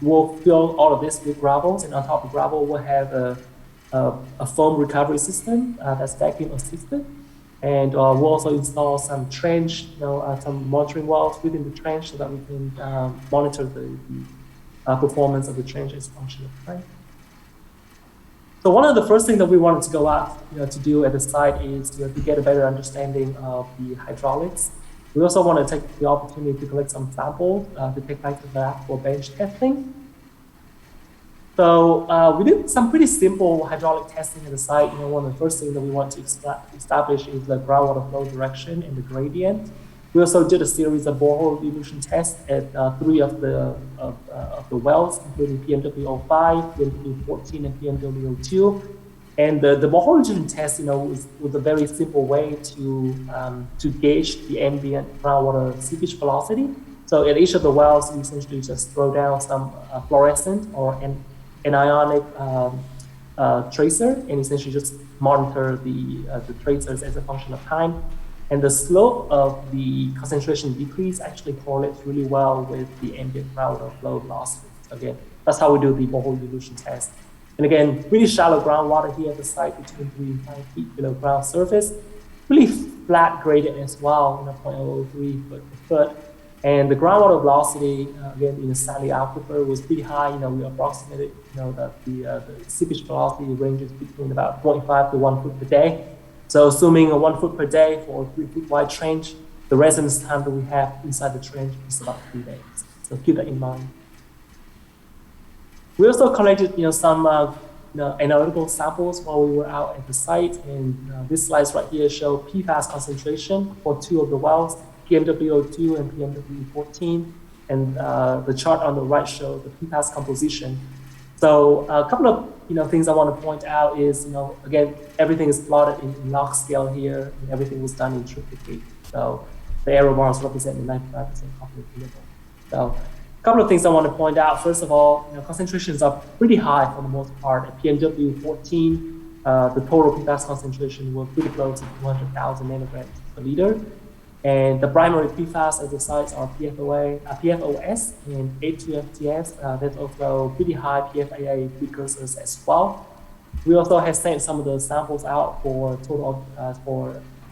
we'll fill all of this with gravels, and on top of gravel, we'll have a foam recovery system that's vacuum assisted. And we'll also install some trench, some monitoring wells within the trench so that we can monitor the performance of the trench as a function of time. So one of the first things that we wanted to go out to do at the site is to get a better understanding of the hydraulics. We also want to take the opportunity to collect some samples to take back to the lab for bench testing. So we did some pretty simple hydraulic testing at the site. One of the first things that we want to establish is the groundwater flow direction and the gradient. We also did a series of borehole dilution tests at 3 of the wells, including PMW05, PMW14, and PMW02. And the borehole dilution test, was a very simple way to gauge the ambient groundwater seepage velocity. So at each of the wells, you essentially just throw down some fluorescent or anionic tracer, and essentially just monitor the tracers as a function of time. And the slope of the concentration decrease actually correlates really well with the ambient groundwater flow velocity. Again, that's how we do the borehole dilution test. And again, really shallow groundwater here at the site between 3 and 5 feet below ground surface. Really flat gradient as well, 0.003 foot per foot. And the groundwater velocity, again, in the sandy aquifer was pretty high. We approximated, that the seepage velocity ranges between about 0.5 to 1 foot per day. So assuming a 1 foot per day for a 3 foot wide trench, the residence time that we have inside the trench is about 3 days. So keep that in mind. We also collected, some analytical samples while we were out at the site. And these slides right here show PFAS concentration for 2 of the wells, PMW02 and PMW14, and the chart on the right shows the PFAS composition. So a couple of things I want to point out is, again, everything is plotted in log scale here, and everything was done in triplicate. So the error bars represent the 95% confidence interval. So a couple of things I want to point out. First of all, concentrations are pretty high for the most part. At PMW14, the total PFAS concentration was pretty close to 200,000 nanograms per liter. And the primary PFAS at the sites are PFOS and A2FTS. There's also pretty high PFAA precursors as well. We also have sent some of the samples out for total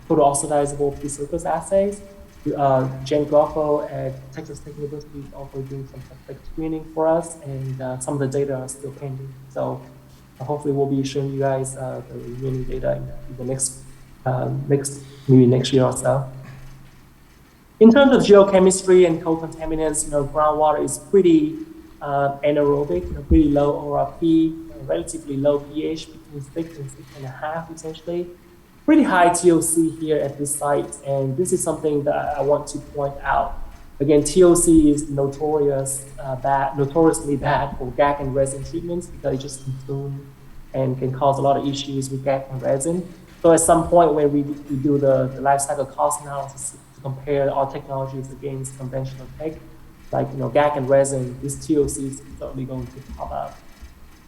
oxidizable pre-surface assays. Jen Groffo at Texas Tech University is also doing some spec screening for us, and some of the data are still pending. So hopefully we'll be showing you guys the remaining data in the maybe next year or so. In terms of geochemistry and co-contaminants, groundwater is pretty anaerobic, pretty low ORP, relatively low pH, between 6 and 6.5 essentially. Pretty high TOC here at this site, and this is something that I want to point out. Again, TOC is notoriously bad for GAC and resin treatments because it just consumes and can cause a lot of issues with GAC and resin. So at some point when we do the life cycle cost analysis to compare our technologies against conventional tech, like GAC and resin, this TOC is certainly going to pop up.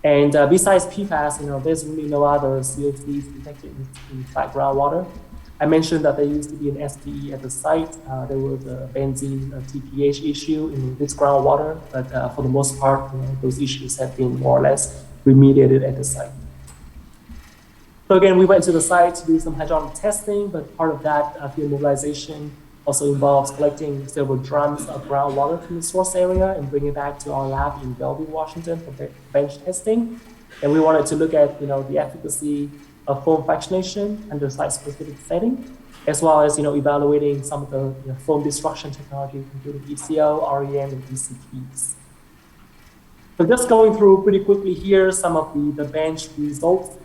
And besides PFAS, there's really no other COCs detected inside groundwater. I mentioned that there used to be an STE at the site. There was a benzene TPH issue in this groundwater, but for the most part, those issues have been more or less remediated at the site. So again, we went to the site to do some hydraulic testing, but part of that field mobilization also involves collecting several drums of groundwater from the source area and bringing it back to our lab in Bellevue, Washington for bench testing. And we wanted to look at the efficacy of foam fractionation under site-specific setting, as well as evaluating some of the foam destruction technologies, including ECO, REM, and ECPs. So just going through pretty quickly here some of the bench results.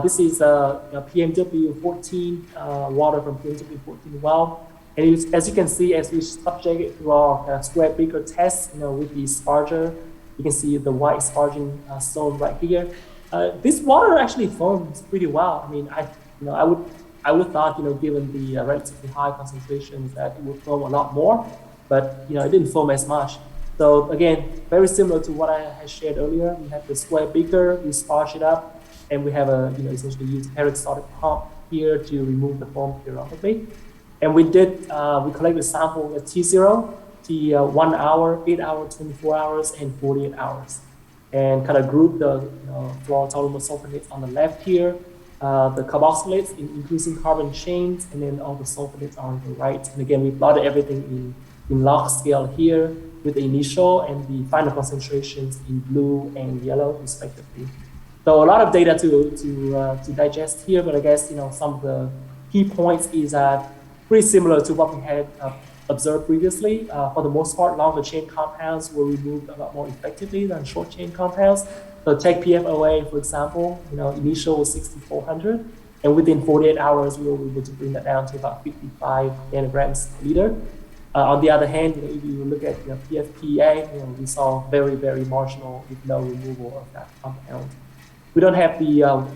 This is PMW14 water from PMW14 well. And as you can see, as we subject it through our square beaker test, with the Sparger, you can see the white sparging zone right here. This water actually foams pretty well. I mean, I would thought, given the relatively high concentrations, that it would foam a lot more, but it didn't foam as much. So again, very similar to what I had shared earlier. We have the square beaker, we sparge it up, and we have essentially use peristaltic pump here to remove the foam periodically. And we collected sample at T0, T1 hour, 8 hours, 24 hours, and 48 hours. And kind of group the fluorotolerable sulfonates on the left here, the carboxylates in increasing carbon chains, and then all the sulfonates are on the right. And again, we plotted everything in log scale here with the initial and the final concentrations in blue and yellow respectively. So a lot of data to digest here, but I guess some of the key points is pretty similar to what we had observed previously. For the most part, longer chain compounds were removed a lot more effectively than short chain compounds. So take PFOA, for example, initial was 6,400, and within 48 hours, we were able to bring that down to about 55 nanograms per liter. On the other hand, if you look at PFPA, we saw very, very marginal, if no removal of that compound. We don't have the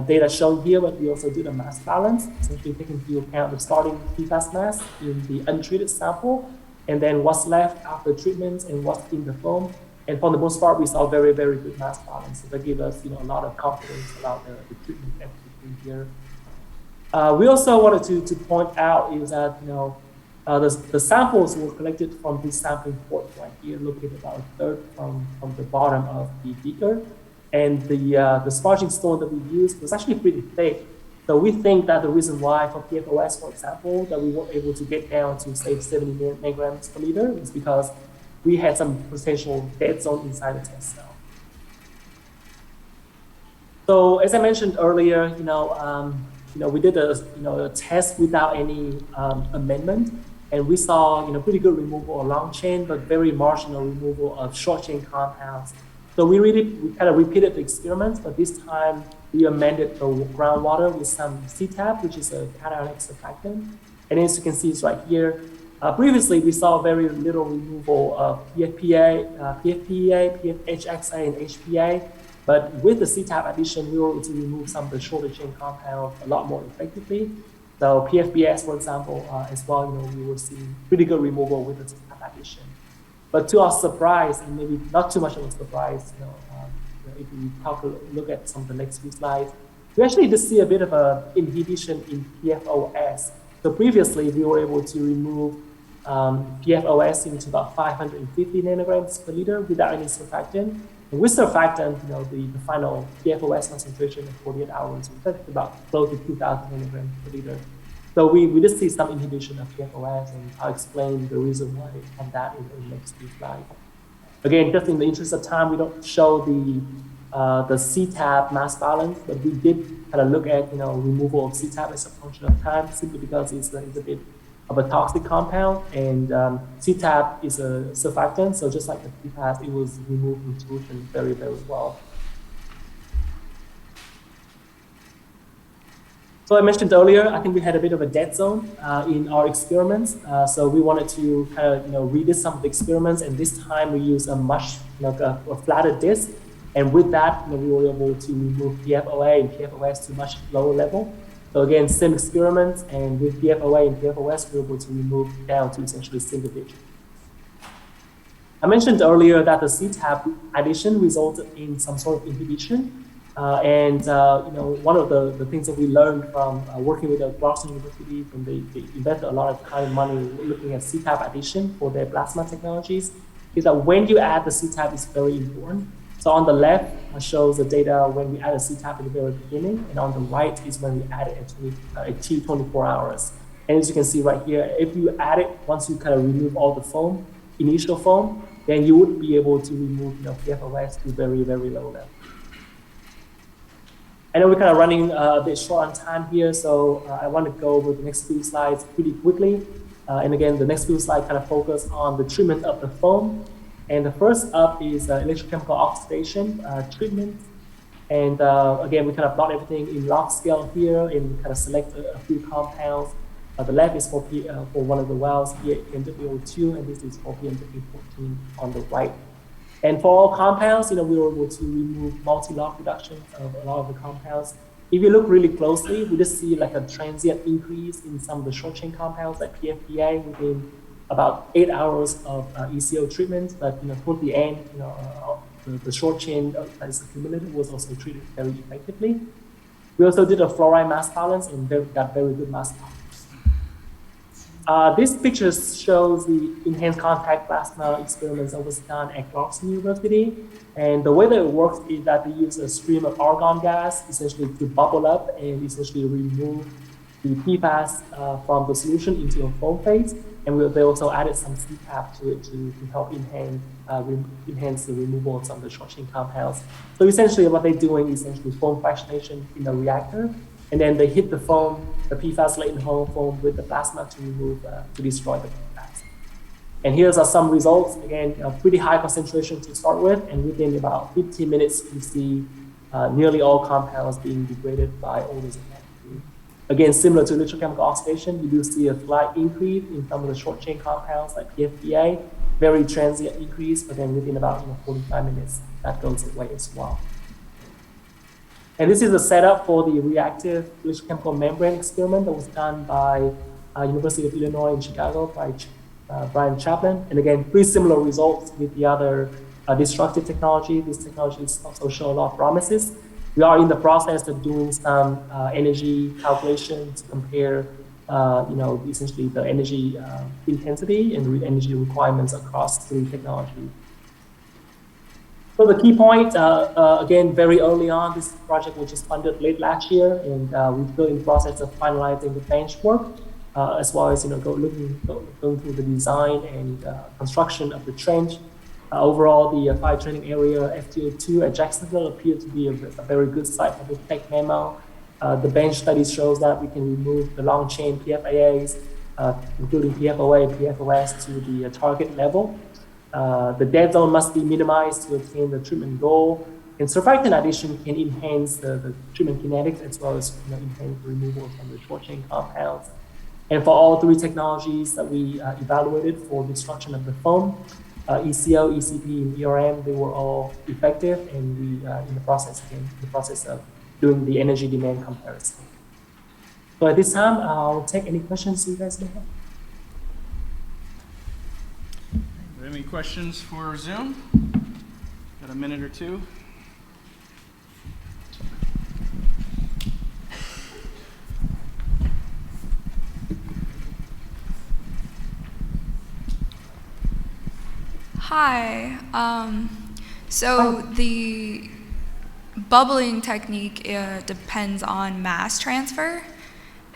data shown here, but we also did a mass balance, essentially taking into account the starting PFAS mass in the untreated sample, and then what's left after treatment and what's in the foam. And for the most part, we saw very, very good mass balance. So that gave us a lot of confidence about the treatment efficacy here. We also wanted to point out is that the samples were collected from this sampling port right here, located about a third from the bottom of the beaker. And the sparging stone that we used was actually pretty thick. So we think that the reason why for PFOS, for example, that we were able to get down to say 70 nanograms per liter is because we had some potential dead zone inside the test cell. So as I mentioned earlier, we did a test without any amendment, and we saw pretty good removal of long chain, but very marginal removal of short chain compounds. So we kind of repeated the experiment, but this time we amended the groundwater with some CTAP, which is a cationic surfactant. And as you can see, it's right here. Previously, we saw very little removal of PFPA, PFHXA, and HPA. But with the CTAP addition, we were able to remove some of the shorter chain compounds a lot more effectively. So PFBS, for example, as well, we were seeing pretty good removal with the CTAP addition. But to our surprise, and maybe not too much of a surprise, if we look at some of the next few slides, we actually did see a bit of an inhibition in PFOS. So previously, we were able to remove PFOS into about 550 nanograms per liter without any surfactant. And with surfactant, the final PFOS concentration in 48 hours was about close to 2,000 milligrams per liter. So we did see some inhibition of PFOS, and I'll explain the reason why on that in the next few slides. Again, just in the interest of time, we don't show the CTAB mass balance, but we did kind of look at removal of CTAB as a function of time, simply because it's a bit of a toxic compound, and CTAB is a surfactant, so just like the PFAS, it was removed from solution very, very well. So I mentioned earlier, I think we had a bit of a dead zone in our experiments. So we wanted to kind of redid some of the experiments, and this time we used a much a flatter disk, and with that we were able to remove PFOA and PFOS to a much lower level. So again, same experiments, and with PFOA and PFOS, we were able to remove down to essentially single digit. I mentioned earlier that the CTAB addition resulted in some sort of inhibition. One of the things that we learned from working with the Boston University, and they invested a lot of time and money looking at CTAB addition for their plasma technologies, is that when you add the CTAB, is very important. So on the left shows the data when we add a CTAB in the very beginning, and on the right is when we add it at T24 hours. And as you can see right here, if you add it, once you kind of remove all the foam, initial foam, then you would be able to remove PFOS to very, very low level. I know we're kind of running a bit short on time here, so I want to go over the next few slides pretty quickly. And again, the next few slides kind of focus on the treatment of the foam. And the first up is electrochemical oxidation treatment. And again, we kind of plot everything in log scale here and kind of select a few compounds. The left is for one of the wells, here PMWO2, and this is for PMW14 on the right. And for all compounds, we were able to remove multi-log reductions of a lot of the compounds. If you look really closely, we just see like a transient increase in some of the short chain compounds like PFPA within about 8 hours of ECO treatment. But toward the end, the short chain that is accumulated was also treated very effectively. We also did a fluoride mass balance and got very good mass balance. This picture shows the enhanced contact plasma experiments that was done at Clarkson University. And the way that it works is that they use a stream of argon gas essentially to bubble up and essentially remove the PFAS from the solution into a foam phase. And they also added some CTAB to it to help enhance the removal of some of the short chain compounds. So essentially what they're doing is essentially foam fractionation in a reactor. And then they hit the foam, the PFAS latent foam with the plasma to remove, to destroy the PFAS. And here's some results. Again, a pretty high concentration to start with, and within about 15 minutes, you see nearly all compounds being degraded by odors and activity. Again, similar to electrochemical oxidation, you do see a slight increase in some of the short chain compounds like PFPA, very transient increase, but then within about 45 minutes, that goes away as well. And this is a setup for the reactive electrochemical membrane experiment that was done by University of Illinois in Chicago by Brian Chaplin. And again, pretty similar results with the other destructive technology. This technology also show a lot of promises. We are in the process of doing some energy calculations to compare, essentially the energy intensity and energy requirements across three technologies. So the key point, again, very early on, this project was just funded late last year, and we're still in the process of finalizing the bench work, as well as going through the design and construction of the trench. Overall, the fire training area, FTO2 at Jacksonville, appeared to be a very good site for the tech memo. The bench study shows that we can remove the long chain PFAS, including PFOA and PFOS, to the target level. The dead zone must be minimized to attain the treatment goal. And surfactant addition can enhance the treatment kinetics as well as enhance the removal of the short chain compounds. And for all three technologies that we evaluated for destruction of the foam, ECO, ECP, and ERM, they were all effective, and we in the process of doing the energy demand comparison. So at this time, I'll take any questions you guys may have. Any questions for Zoom? Got a minute or two? Hi. So the bubbling technique depends on mass transfer,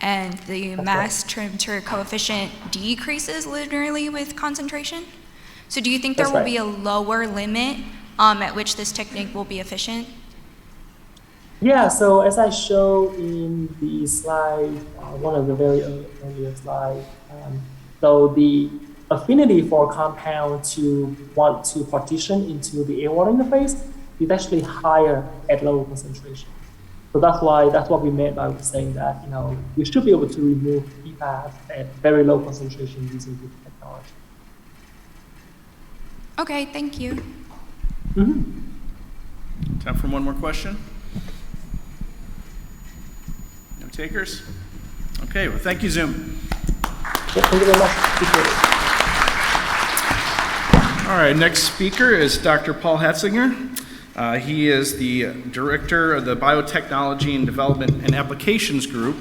and the mass transfer coefficient decreases linearly with concentration. So do you think there That's will right. be a lower limit at which this technique will be efficient? Yeah, so as I showed in the slide, one of the very earlier slides, so the affinity for a compound to want to partition into the air-water interface is actually higher at lower concentration. So that's what we meant by saying that, you should be able to remove PFAS at very low concentration using this technology. Okay, thank you. Time for one more question? No takers? Okay, well, thank you, Zoom. Thank you very much. Appreciate it. All right, next speaker is Dr. Paul Hatzinger. He is the director of the Biotechnology and Development and Applications Group,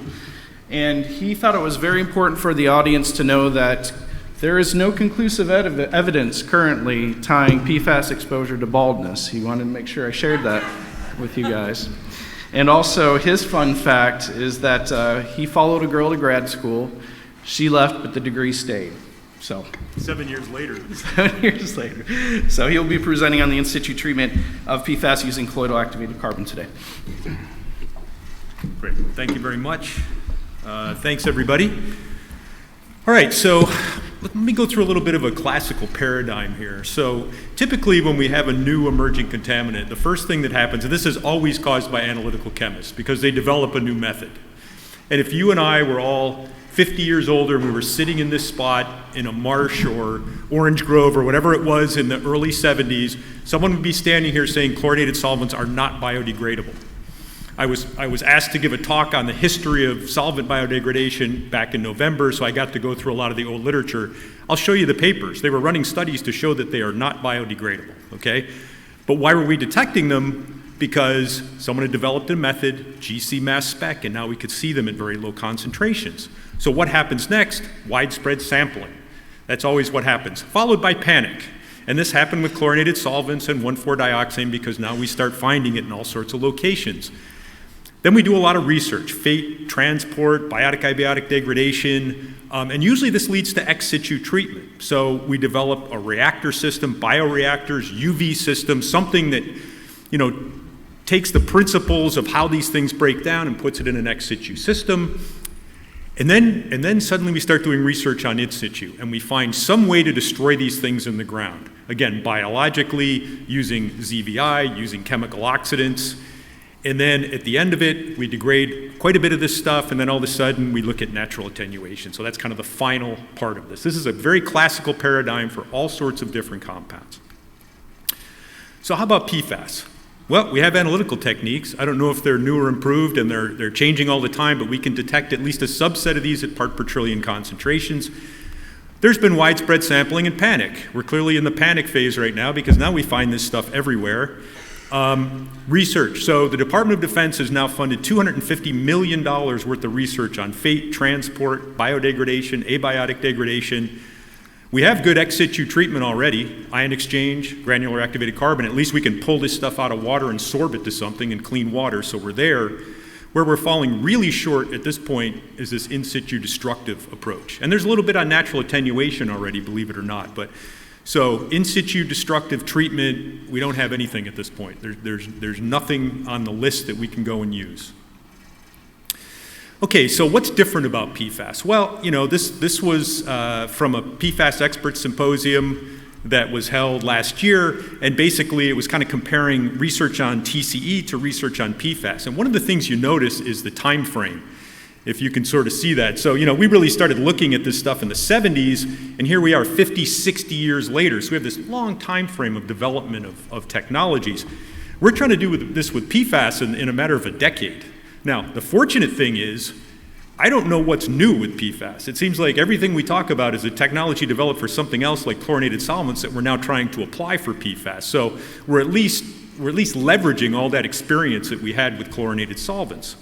and he thought it was very important for the audience to know that there is no conclusive evidence currently tying PFAS exposure to baldness. He wanted to make sure I shared that with you guys. And also, his fun fact is that he followed a girl to grad school. She left, but the degree stayed. So 7 years later. 7 years later. So he'll be presenting on the in situ treatment of PFAS using colloidal activated carbon today. Great. Thank you very much. Thanks, everybody. All right, so let me go through a little bit of a classical paradigm here. So typically when we have a new emerging contaminant, the first thing that happens, and this is always caused by analytical chemists because they develop a new method. And if you and I were all 50 years older and we were sitting in this spot in a marsh or orange grove or whatever it was in the early 70s, someone would be standing here saying chlorinated solvents are not biodegradable. I was asked to give a talk on the history of solvent biodegradation back in November, so I got to go through a lot of the old literature. I'll show you the papers. They were running studies to show that they are not biodegradable, okay? But why were we detecting them? Because someone had developed a method, GC mass spec, and now we could see them at very low concentrations. So what happens next? Widespread sampling. That's always what happens, followed by panic. And this happened with chlorinated solvents and 1,4-dioxane because now we start finding it in all sorts of locations. Then we do a lot of research, fate, transport, biotic-abiotic degradation, and usually this leads to ex situ treatment. So we develop a reactor system, bioreactors, UV systems, something that, takes the principles of how these things break down and puts it in an ex situ system. And then suddenly we start doing research on in situ, and we find some way to destroy these things in the ground. Again, biologically, using ZVI, using chemical oxidants. And then at the end of it, we degrade quite a bit of this stuff, and then all of a sudden we look at natural attenuation. So that's kind of the final part of this. This is a very classical paradigm for all sorts of different compounds. So how about PFAS? Well, we have analytical techniques. I don't know if they're new or improved, and they're changing all the time, but we can detect at least a subset of these at part per trillion concentrations. There's been widespread sampling and panic. We're clearly in the panic phase right now because now we find this stuff everywhere. Research. So the Department of Defense has now funded $250 million worth of research on fate, transport, biodegradation, abiotic degradation. We have good ex situ treatment already, ion exchange, granular activated carbon. At least we can pull this stuff out of water and sorb it to something in clean water, so we're there. Where we're falling really short at this point is this in situ destructive approach. And there's a little bit on natural attenuation already, believe it or not. But so in situ destructive treatment, we don't have anything at this point. There's nothing on the list that we can go and use. Okay, so what's different about PFAS? Well, this was from a PFAS expert symposium that was held last year, and basically it was kind of comparing research on TCE to research on PFAS. And one of the things you notice is the time frame, if you can sort of see that. So, we really started looking at this stuff in the 70s, and here we are 50, 60 years later. So we have this long time frame of development of technologies. We're trying to do this with PFAS in a matter of a decade. Now, the fortunate thing is, I don't know what's new with PFAS. It seems like everything we talk about is a technology developed for something else like chlorinated solvents that we're now trying to apply for PFAS. So we're at least leveraging all that experience that we had with chlorinated solvents.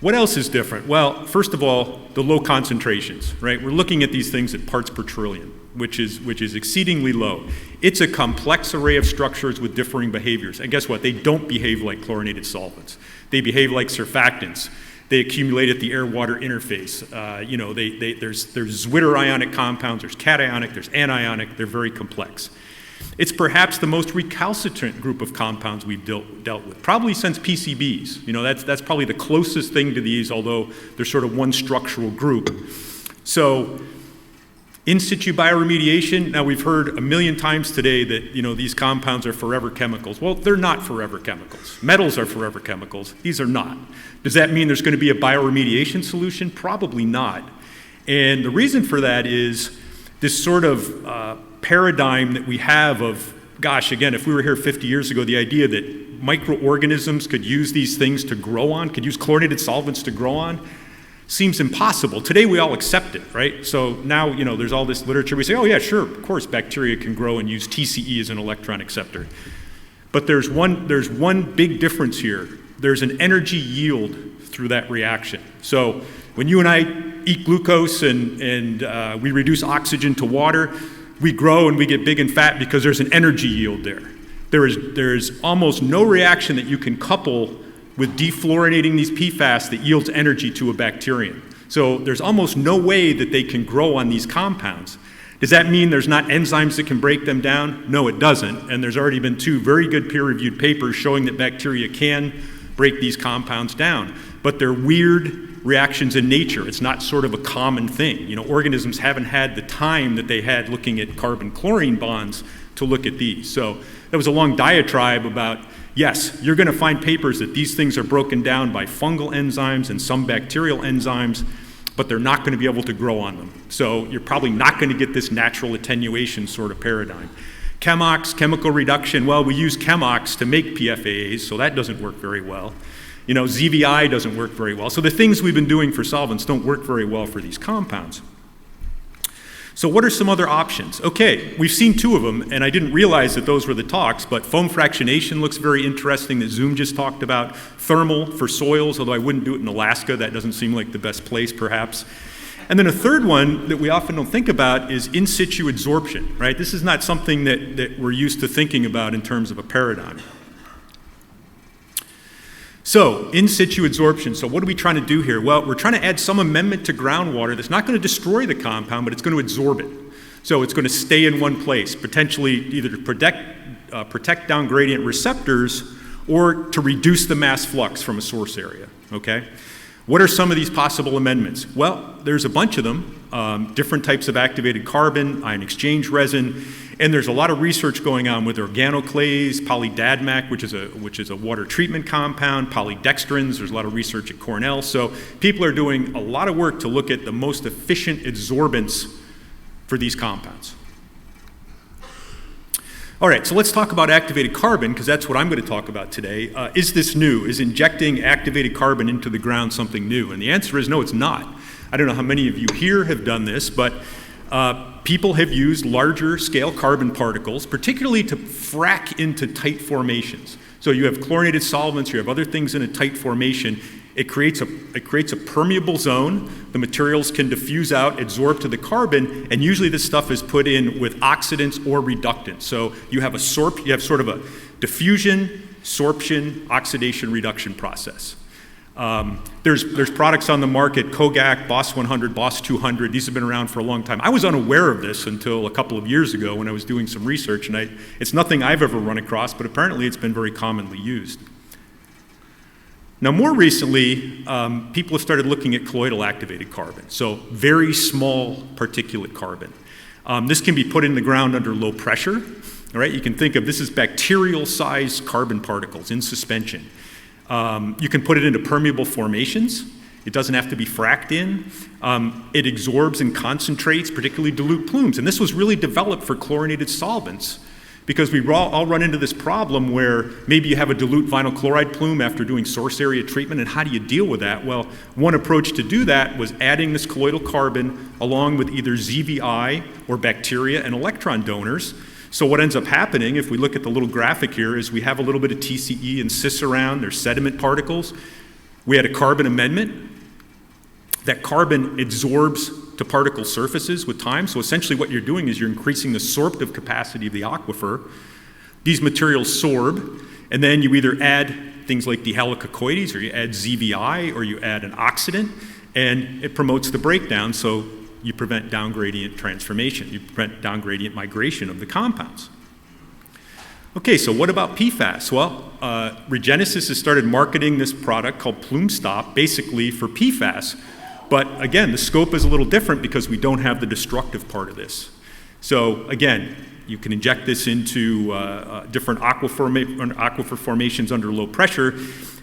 What else is different? Well, first of all, the low concentrations, right? We're looking at these things at parts per trillion, which is exceedingly low. It's a complex array of structures with differing behaviors. And guess what? They don't behave like chlorinated solvents. They behave like surfactants. They accumulate at the air-water interface. There's Zwitter ionic compounds, there's cationic, there's anionic, they're very complex. It's perhaps the most recalcitrant group of compounds we've dealt with, probably since PCBs. That's probably the closest thing to these, although they're sort of one structural group. So, in situ bioremediation, now we've heard a million times today that these compounds are forever chemicals. Well, they're not forever chemicals. Metals are forever chemicals. These are not. Does that mean there's going to be a bioremediation solution? Probably not. And the reason for that is this sort of paradigm that we have of, gosh, again, if we were here 50 years ago, the idea that microorganisms could use these things to grow on, could use chlorinated solvents to grow on, seems impossible. Today we all accept it, right? So now, there's all this literature. We say, oh yeah, sure, of course bacteria can grow and use TCE as an electron acceptor. But there's one big difference here. There's an energy yield through that reaction. So when you and I eat glucose and we reduce oxygen to water, we grow and we get big and fat because there's an energy yield there. There's almost no reaction that you can couple with defluorinating these PFAS that yields energy to a bacterium. So there's almost no way that they can grow on these compounds. Does that mean there's not enzymes that can break them down? No, it doesn't. And there's already been 2 very good peer-reviewed papers showing that bacteria can break these compounds down. But they're weird reactions in nature. It's not sort of a common thing. Organisms haven't had the time that they had looking at carbon-chlorine bonds to look at these. So that was a long diatribe about, yes, you're going to find papers that these things are broken down by fungal enzymes and some bacterial enzymes, but they're not going to be able to grow on them. So you're probably not going to get this natural attenuation sort of paradigm. Chemox, chemical reduction, well, we use chemox to make PFAS, so that doesn't work very well. ZVI doesn't work very well. So the things we've been doing for solvents don't work very well for these compounds. So what are some other options? Okay, we've seen 2 of them, and I didn't realize that those were the talks, but foam fractionation looks very interesting that Zoom just talked about. Thermal for soils, although I wouldn't do it in Alaska. That doesn't seem like the best place, perhaps. And then a third one that we often don't think about is in situ adsorption, right? This is not something that we're used to thinking about in terms of a paradigm. So, in situ adsorption, so what are we trying to do here? Well, we're trying to add some amendment to groundwater that's not going to destroy the compound, but it's going to adsorb it. So it's going to stay in one place, potentially either to protect down gradient receptors or to reduce the mass flux from a source area, okay? What are some of these possible amendments? Well, there's a bunch of them, different types of activated carbon, ion exchange resin, and there's a lot of research going on with organoclays, polydadmac, which is a water treatment compound, polydextrins. There's a lot of research at Cornell. So people are doing a lot of work to look at the most efficient adsorbents for these compounds. All right, so let's talk about activated carbon, because that's what I'm going to talk about today. Is this new? Is injecting activated carbon into the ground something new? And the answer is no, it's not. I don't know how many of you here have done this, but people have used larger scale carbon particles, particularly to frack into tight formations. So you have chlorinated solvents, you have other things in a tight formation. It creates a permeable zone. The materials can diffuse out, adsorb to the carbon, and usually this stuff is put in with oxidants or reductants. So you have sort of a diffusion, sorption, oxidation, reduction process. There's products on the market, Kogak, Boss 100, Boss 200. These have been around for a long time. I was unaware of this until a couple of years ago when I was doing some research, and it's nothing I've ever run across, but apparently it's been very commonly used. Now, more recently, people have started looking at colloidal activated carbon, so very small particulate carbon. This can be put in the ground under low pressure. All right, you can think of this as bacterial-sized carbon particles in suspension. You can put it into permeable formations. It doesn't have to be fracked in. It absorbs and concentrates, particularly dilute plumes. And this was really developed for chlorinated solvents because we all run into this problem where maybe you have a dilute vinyl chloride plume after doing source area treatment, and how do you deal with that? Well, one approach to do that was adding this colloidal carbon along with either ZVI or bacteria and electron donors. So what ends up happening, if we look at the little graphic here, is we have a little bit of TCE and cis around, there's sediment particles. We had a carbon amendment. That carbon absorbs to particle surfaces with time. So essentially what you're doing is you're increasing the sorptive capacity of the aquifer. These materials sorb, and then you either add things like dihalococoides, or you add ZVI, or you add an oxidant, and it promotes the breakdown, so you prevent down gradient transformation. You prevent down gradient migration of the compounds. Okay, so what about PFAS? Well, REGENESIS has started marketing this product called Plume Stop, basically for PFAS. But again, the scope is a little different because we don't have the destructive part of this. So again, you can inject this into different aquifer formations under low pressure.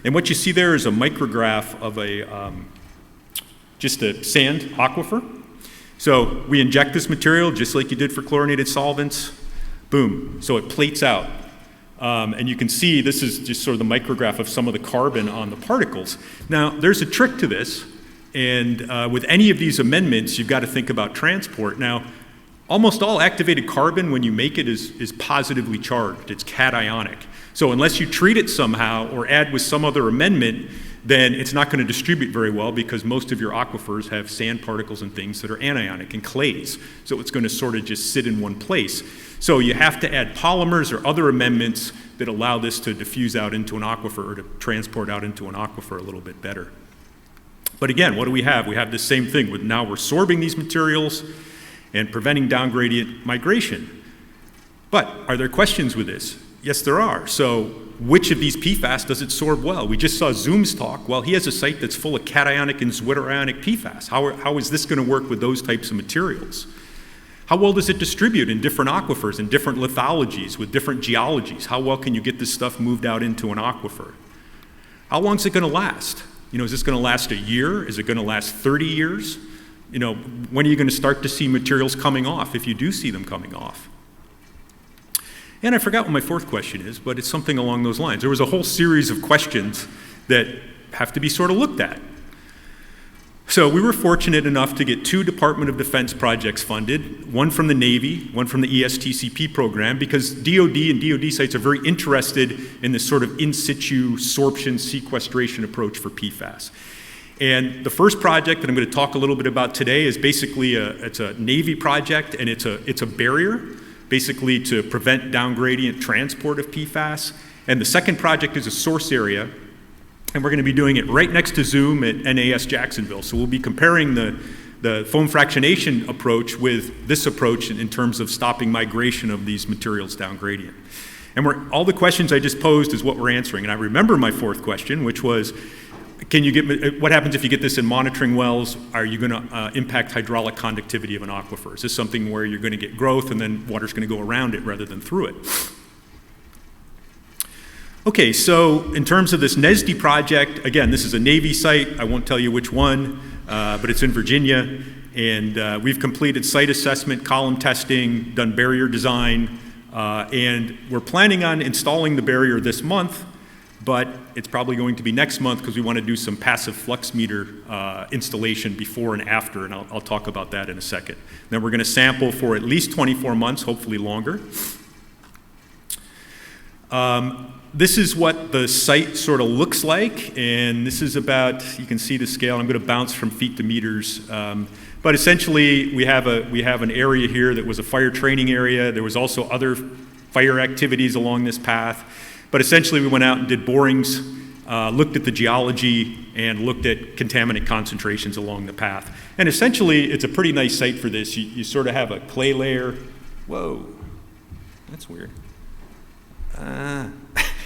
And what you see there is a micrograph of just a sand aquifer. So we inject this material just like you did for chlorinated solvents. Boom, so it plates out. And you can see this is just sort of the micrograph of some of the carbon on the particles. Now, there's a trick to this, and with any of these amendments, you've got to think about transport. Now, almost all activated carbon, when you make it, is positively charged. It's cationic. So unless you treat it somehow or add with some other amendment, then it's not going to distribute very well because most of your aquifers have sand particles and things that are anionic and clays. So it's going to sort of just sit in one place. So you have to add polymers or other amendments that allow this to diffuse out into an aquifer or to transport out into an aquifer a little bit better. But again, what do we have? We have the same thing. Now we're sorbing these materials and preventing down gradient migration. But are there questions with this? Yes, there are. So which of these PFAS does it sorb well? We just saw Zoom's talk. Well, he has a site that's full of cationic and zwitterionic PFAS. How is this going to work with those types of materials? How well does it distribute in different aquifers and different lithologies with different geologies? How well can you get this stuff moved out into an aquifer? How long is it going to last? Is this going to last a year? Is it going to last 30 years? When are you going to start to see materials coming off, if you do see them coming off? And I forgot what my fourth question is, but it's something along those lines. There was a whole series of questions that have to be sort of looked at. So we were fortunate enough to get 2 Department of Defense projects funded, one from the Navy, one from the ESTCP program, because DOD and DOD sites are very interested in this sort of in situ sorption sequestration approach for PFAS. And the first project that I'm going to talk a little bit about today is basically it's a Navy project, and it's a barrier, basically to prevent down gradient transport of PFAS. And the second project is a source area, and we're going to be doing it right next to Zoom at NAS Jacksonville. So we'll be comparing the foam fractionation approach with this approach in terms of stopping migration of these materials down gradient. And all the questions I just posed is what we're answering. And I remember my fourth question, which was, what happens if you get this in monitoring wells? Are you going to impact hydraulic conductivity of an aquifer? Is this something where you're going to get growth and then water's going to go around it rather than through it? Okay, so in terms of this NESD project, again, this is a Navy site. I won't tell you which one, but it's in Virginia. And we've completed site assessment, column testing, done barrier design, and we're planning on installing the barrier this month, but it's probably going to be next month because we want to do some passive flux meter installation before and after, and I'll talk about that in a second. Then we're going to sample for at least 24 months, hopefully longer. This is what the site sort of looks like, and this is about, you can see the scale. I'm going to bounce from feet to meters. But essentially, we have an area here that was a fire training area. There was also other fire activities along this path. But essentially, we went out and did borings, looked at the geology, and looked at contaminant concentrations along the path. And essentially, it's a pretty nice site for this. You sort of have a clay layer. Whoa, that's weird.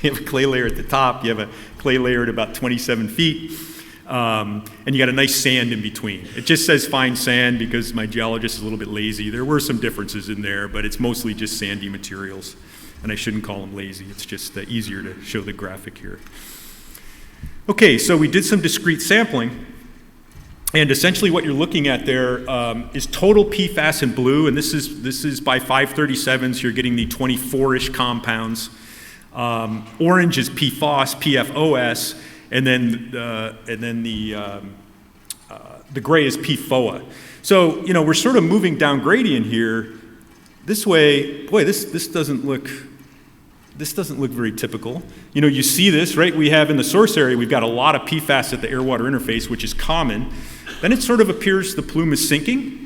You have a clay layer at the top. You have a clay layer at about 27 feet. And you got a nice sand in between. It just says fine sand because my geologist is a little bit lazy. There were some differences in there, but it's mostly just sandy materials. And I shouldn't call them lazy. It's just easier to show the graphic here. Okay, so we did some discrete sampling. And essentially what you're looking at there is total PFAS in blue. And this is by 537, so you're getting the 24-ish compounds. Orange is PFOS, PFOS, and then the gray is PFOA. So we're sort of moving down gradient here. This way, boy, this doesn't look this doesn't look very typical. You know, you see this, right? We have in the source area, we've got a lot of PFAS at the air-water interface, which is common. Then it sort of appears the plume is sinking,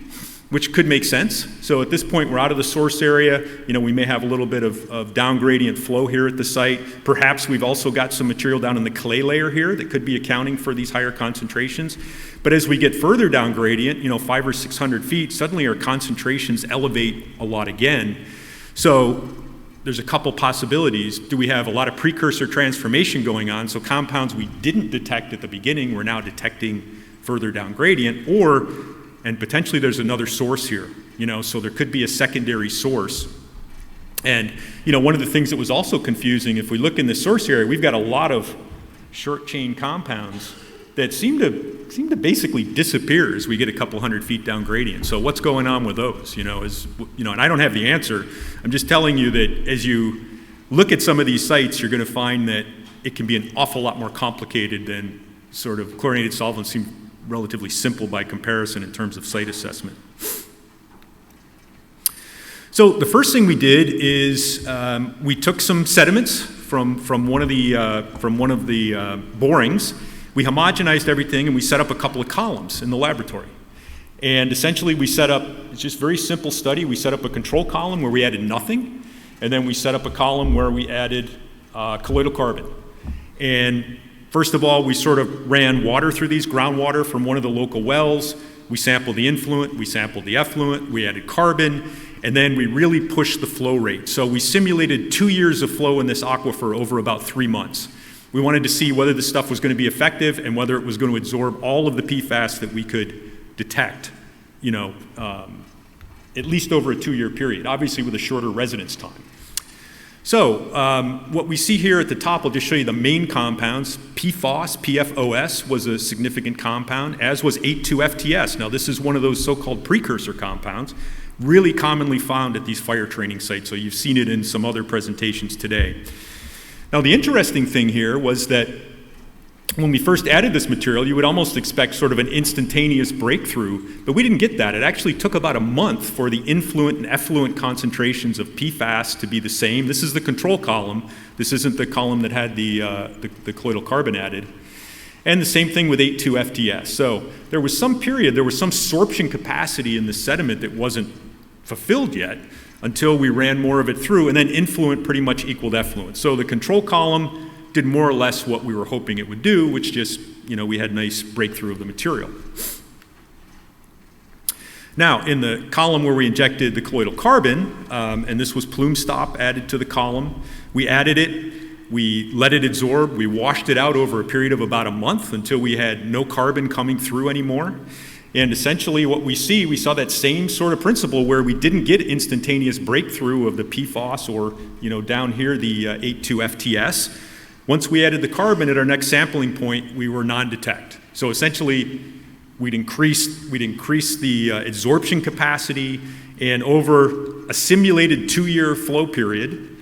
which could make sense. So at this point, we're out of the source area. You know, we may have a little bit of down gradient flow here at the site. Perhaps we've also got some material down in the clay layer here that could be accounting for these higher concentrations. But as we get further down gradient, you know, 500 or 600 feet, suddenly our concentrations elevate a lot again. So there's a couple possibilities. Do we have a lot of precursor transformation going on? So compounds we didn't detect at the beginning, we're now detecting further down gradient, and potentially there's another source here, you know, so there could be a secondary source. And, you know, one of the things that was also confusing, if we look in the source area, we've got a lot of short chain compounds that seem to basically disappear as we get a couple hundred feet down gradient. So what's going on with those, you know, and I don't have the answer. I'm just telling you that as you look at some of these sites, you're going to find that it can be an awful lot more complicated than sort of chlorinated solvents seem relatively simple by comparison in terms of site assessment. So the first thing we did is we took some sediments from one of the borings. We homogenized everything and we set up a couple of columns in the laboratory. And essentially we set up, it's just a very simple study, we set up a control column where we added nothing, and then we set up a column where we added colloidal carbon. And first of all, we sort of ran water through these, groundwater from one of the local wells. We sampled the influent, we sampled the effluent, we added carbon, and then we really pushed the flow rate. So we simulated 2 years of flow in this aquifer over about 3 months. We wanted to see whether the stuff was going to be effective and whether it was going to absorb all of the PFAS that we could detect, you know, at least over a 2-year period, obviously with a shorter residence time. So what we see here at the top, I'll just show you the main compounds. PFAS was a significant compound, as was 8,2-FTS. Now this is one of those so-called precursor compounds, really commonly found at these fire training sites. So you've seen it in some other presentations today. Now the interesting thing here was that when we first added this material, you would almost expect sort of an instantaneous breakthrough, but we didn't get that. It actually took about a month for the influent and effluent concentrations of PFAS to be the same. This is the control column. This isn't the column that had the colloidal carbon added. And the same thing with 8,2-FTS. So there was some period, there was some sorption capacity in the sediment that wasn't fulfilled yet until we ran more of it through, and then influent pretty much equaled effluent. So the control column did more or less what we were hoping it would do, which just, you know, we had nice breakthrough of the material. Now, in the column where we injected the colloidal carbon, and this was plume stop added to the column, we added it, we let it absorb, we washed it out over a period of about a month until we had no carbon coming through anymore. And essentially what we saw that same sort of principle where we didn't get instantaneous breakthrough of the PFAS or, you know, down here the 8,2-FTS. Once we added the carbon at our next sampling point, we were non-detect. So essentially, we'd increased the absorption capacity, and over a simulated 2-year flow period,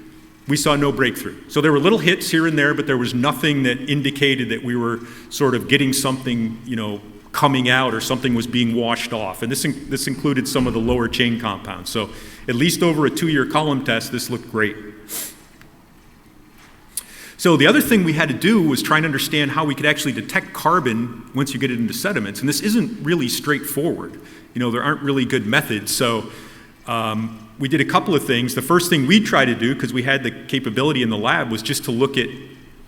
we saw no breakthrough. So there were little hits here and there, but there was nothing that indicated that we were sort of getting something, you know, coming out or something was being washed off. And this included some of the lower chain compounds. So at least over a 2-year column test, this looked great. So the other thing we had to do was try and understand how we could actually detect carbon once you get it into sediments. And this isn't really straightforward. You know, there aren't really good methods. So we did a couple of things. The first thing we tried to do, because we had the capability in the lab, was just to look at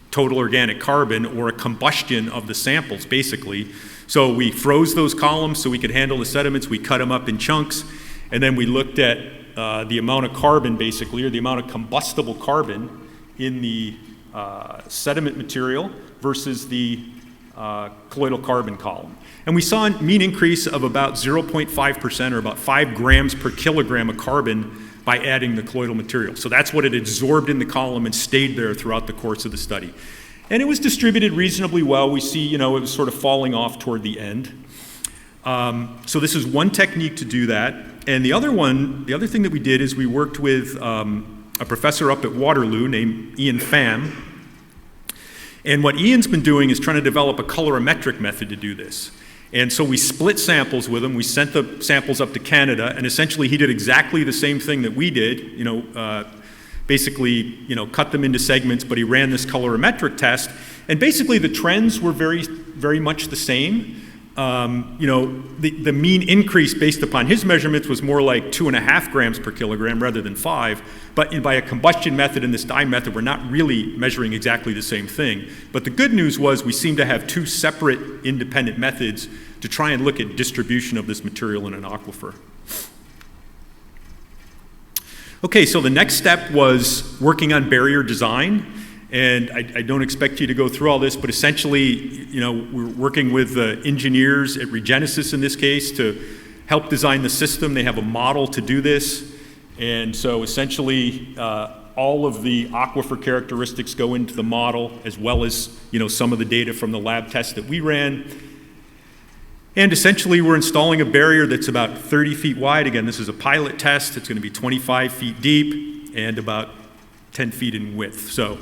total organic carbon or a combustion of the samples, basically. So we froze those columns so we could handle the sediments. We cut them up in chunks. And then we looked at the amount of carbon, basically, or the amount of combustible carbon in the sediment material versus the colloidal carbon column. And we saw a mean increase of about 0.5% or about 5 grams per kilogram of carbon by adding the colloidal material. So that's what it absorbed in the column and stayed there throughout the course of the study. And it was distributed reasonably well. We see, you know, it was sort of falling off toward the end. So this is one technique to do that. And the other thing that we did is we worked with a professor up at Waterloo named Ian Pham. And what Ian's been doing is trying to develop a colorimetric method to do this. And so we split samples with him. We sent the samples up to Canada, and essentially he did exactly the same thing that we did. You know, basically, cut them into segments, but he ran this colorimetric test. And basically the trends were very, very much the same. The mean increase based upon his measurements was more like 2.5 grams per kilogram rather than 5. But by a combustion method and this dye method, we're not really measuring exactly the same thing. But the good news was we seem to have two separate independent methods to try and look at distribution of this material in an aquifer. Okay, so the next step was working on barrier design. And I don't expect you to go through all this, but essentially, we're working with engineers at REGENESIS in this case to help design the system. They have a model to do this. And so essentially, all of the aquifer characteristics go into the model, as well as, some of the data from the lab tests that we ran. And essentially, we're installing a barrier that's about 30 feet wide. Again, this is a pilot test. It's going to be 25 feet deep and about 10 feet in width. So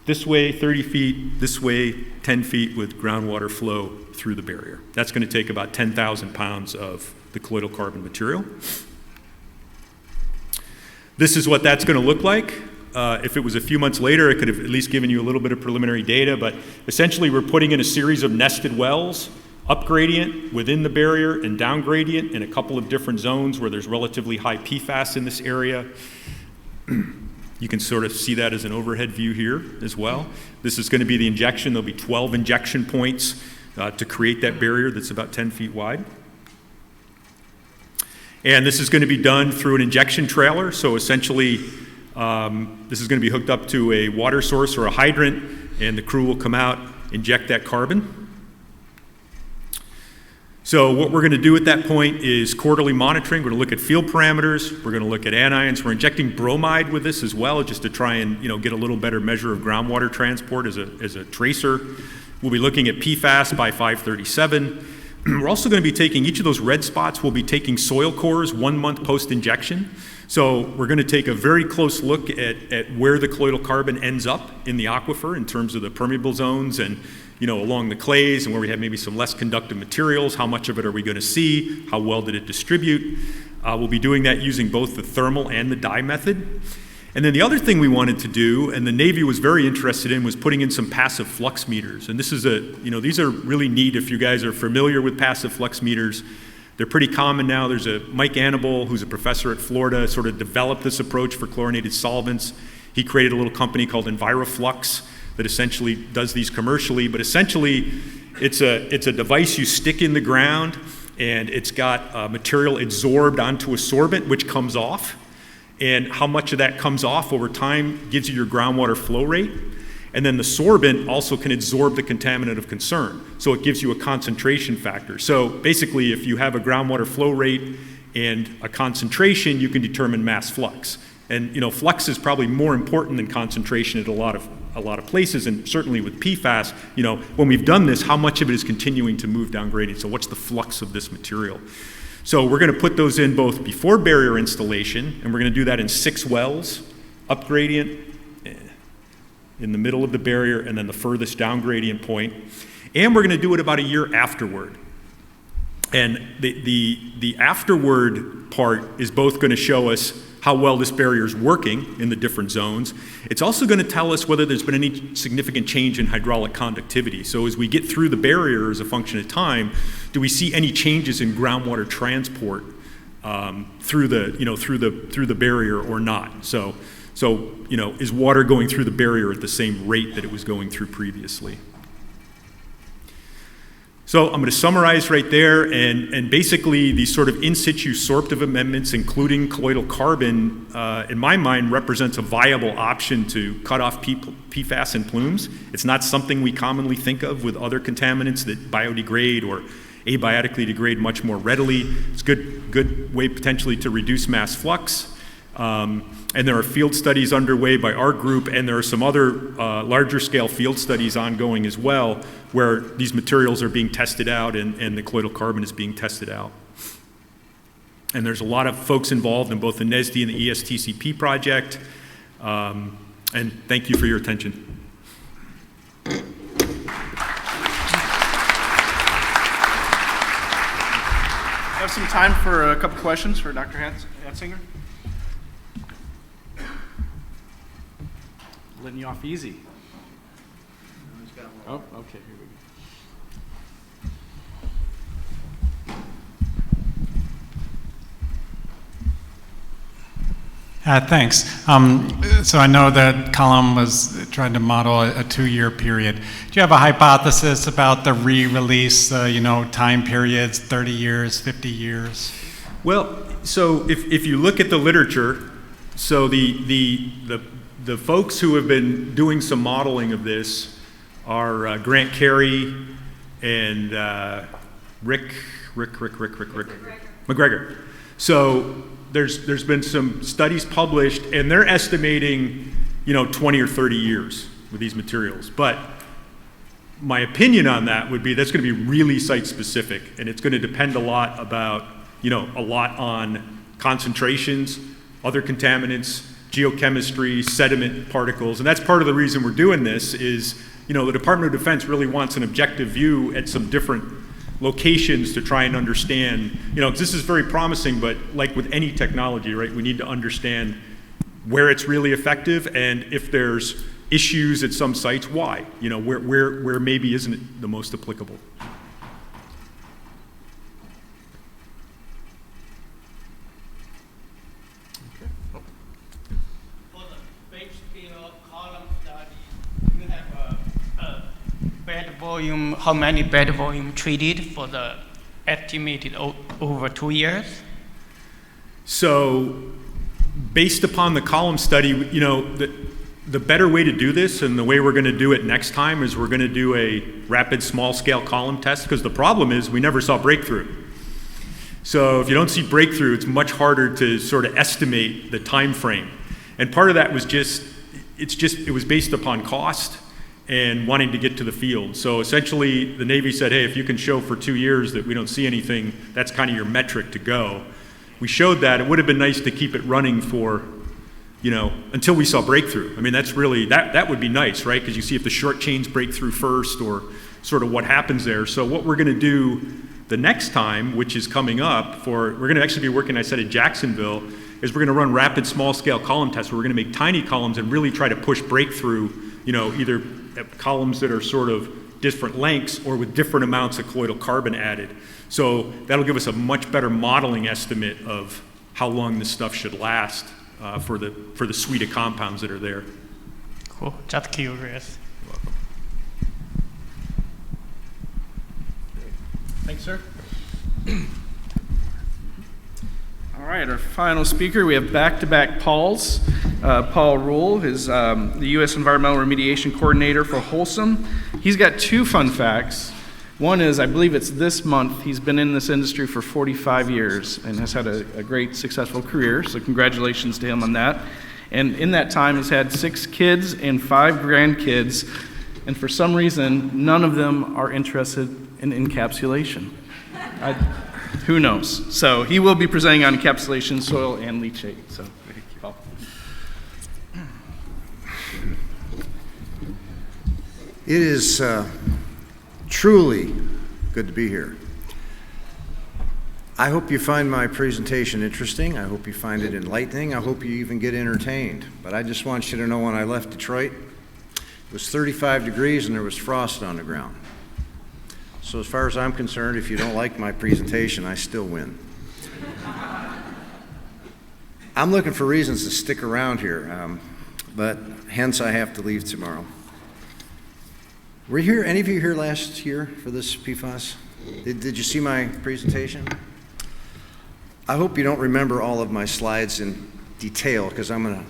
this way, 30 feet, this way, 10 feet with groundwater flow through the barrier. That's going to take about 10,000 pounds of the colloidal carbon material. This is what that's going to look like. If it was a few months later, it could have at least given you a little bit of preliminary data, but essentially we're putting in a series of nested wells, up gradient within the barrier and down gradient in a couple of different zones where there's relatively high PFAS in this area. You can sort of see that as an overhead view here as well. This is going to be the injection. There'll be 12 injection points to create that barrier that's about 10 feet wide. And this is going to be done through an injection trailer. So essentially, this is going to be hooked up to a water source or a hydrant, and the crew will come out, inject that carbon. So what we're going to do at that point is quarterly monitoring. We're going to look at field parameters. We're going to look at anions. We're injecting bromide with this as well, just to try and get a little better measure of groundwater transport as a tracer. We'll be looking at PFAS by 537. We're also going to be taking each of those red spots. We'll be taking soil cores 1 month post-injection. So we're going to take a very close look at where the colloidal carbon ends up in the aquifer in terms of the permeable zones and along the clays and where we have maybe some less conductive materials. How much of it are we going to see? How well did it distribute? We'll be doing that using both the thermal and the dye method. And then the other thing we wanted to do, and the Navy was very interested in, was putting in some passive flux meters. And this is these are really neat if you guys are familiar with passive flux meters. They're pretty common now. There's a Mike Annable, who's a professor at Florida, sort of developed this approach for chlorinated solvents. He created a little company called EnviroFlux that essentially does these commercially. But essentially, it's a device you stick in the ground, and it's got material adsorbed onto a sorbent, which comes off. And how much of that comes off over time gives you your groundwater flow rate. And then the sorbent also can adsorb the contaminant of concern. So it gives you a concentration factor. So basically, if you have a groundwater flow rate and a concentration, you can determine mass flux. And flux is probably more important than concentration at a lot of places, and certainly with PFAS, when we've done this, how much of it is continuing to move down gradient? So what's the flux of this material? So we're going to put those in both before barrier installation, and we're going to do that in 6 wells, up gradient, in the middle of the barrier, and then the furthest down gradient point. And we're going to do it about a year afterward. And the afterward part is both going to show us how well this barrier is working in the different zones. It's also going to tell us whether there's been any significant change in hydraulic conductivity. So as we get through the barrier as a function of time, do we see any changes in groundwater transport through the barrier or not? So is water going through the barrier at the same rate that it was going through previously? So I'm going to summarize right there, and basically these sort of in situ sorptive amendments, including colloidal carbon, in my mind represents a viable option to cut off PFAS in plumes. It's not something we commonly think of with other contaminants that biodegrade or abiotically degrade much more readily. It's a good way potentially to reduce mass flux. And there are field studies underway by our group, and there are some other larger scale field studies ongoing as well, where these materials are being tested out and the colloidal carbon is being tested out. And there's a lot of folks involved in both the NESD and the ESTCP project. And thank you for your attention. Have some time for a couple questions for Dr. Hatzinger. letting you off easy. Oh, okay, here we go. Thanks. So I know that Column was trying to model a 2-year period. Do you have a hypothesis about the re-release, time periods, 30 years, 50 years? Well, so if you look at the literature, so the folks who have been doing some modeling of this are Grant Carey and Rick McGregor. So there's been some studies published, and they're estimating, 20 or 30 years with these materials. But my opinion on that would be that's going to be really site-specific, and it's going to depend a lot about, a lot on concentrations, other contaminants, geochemistry, sediment particles, and that's part of the reason we're doing this is, the Department of Defense really wants an objective view at some different locations to try and understand, 'cause this is very promising, but like with any technology, right, we need to understand where it's really effective and if there's issues at some sites, why, where maybe isn't it the most applicable. For the Ph.D. column study, you have a bed volume, how many bed volume treated for the estimated over 2 years? So based upon the column study, the better way to do this and the way we're going to do it next time is we're going to do a rapid small scale column test, because the problem is we never saw breakthrough. So if you don't see breakthrough, it's much harder to sort of estimate the time frame. And part of that was it was based upon cost and wanting to get to the field. So essentially the Navy said, hey, if you can show for 2 years that we don't see anything, that's kind of your metric to go. We showed that. It would have been nice to keep it running for, until we saw breakthrough. I mean, that's really, that would be nice, right? Because you see if the short chains break through first or sort of what happens there. So what we're going to do the next time, which is coming up we're going to actually be working, I said, at Jacksonville, is we're going to run rapid small scale column tests where we're going to make tiny columns and really try to push breakthrough, either columns that are sort of different lengths or with different amounts of colloidal carbon added. So that'll give us a much better modeling estimate of how long this stuff should last for the suite of compounds that are there. Cool, just curious. Thanks, sir. All right, our final speaker, we have back-to-back Pauls. Paul Ruehl is the U.S. Environmental Remediation Coordinator for Holcim. He's got 2 fun facts. One is, I believe it's this month, he's been in this industry for 45 years and has had a great, successful career, so congratulations to him on that. And in that time has had 6 kids and 5 grandkids, and for some reason, none of them are interested in encapsulation. Who knows? So he will be presenting on encapsulation, soil, and leachate. So, Paul. It is truly good to be here. I hope you find my presentation interesting. I hope you find it enlightening. I hope you even get entertained. But I just want you to know when I left Detroit, it was 35 degrees and there was frost on the ground. So as far as I'm concerned, if you don't like my presentation, I still win. I'm looking for reasons to stick around here, but hence I have to leave tomorrow. Were you here, any of you here last year for this PFAS? Did you see my presentation? I hope you don't remember all of my slides in detail, because I'm going to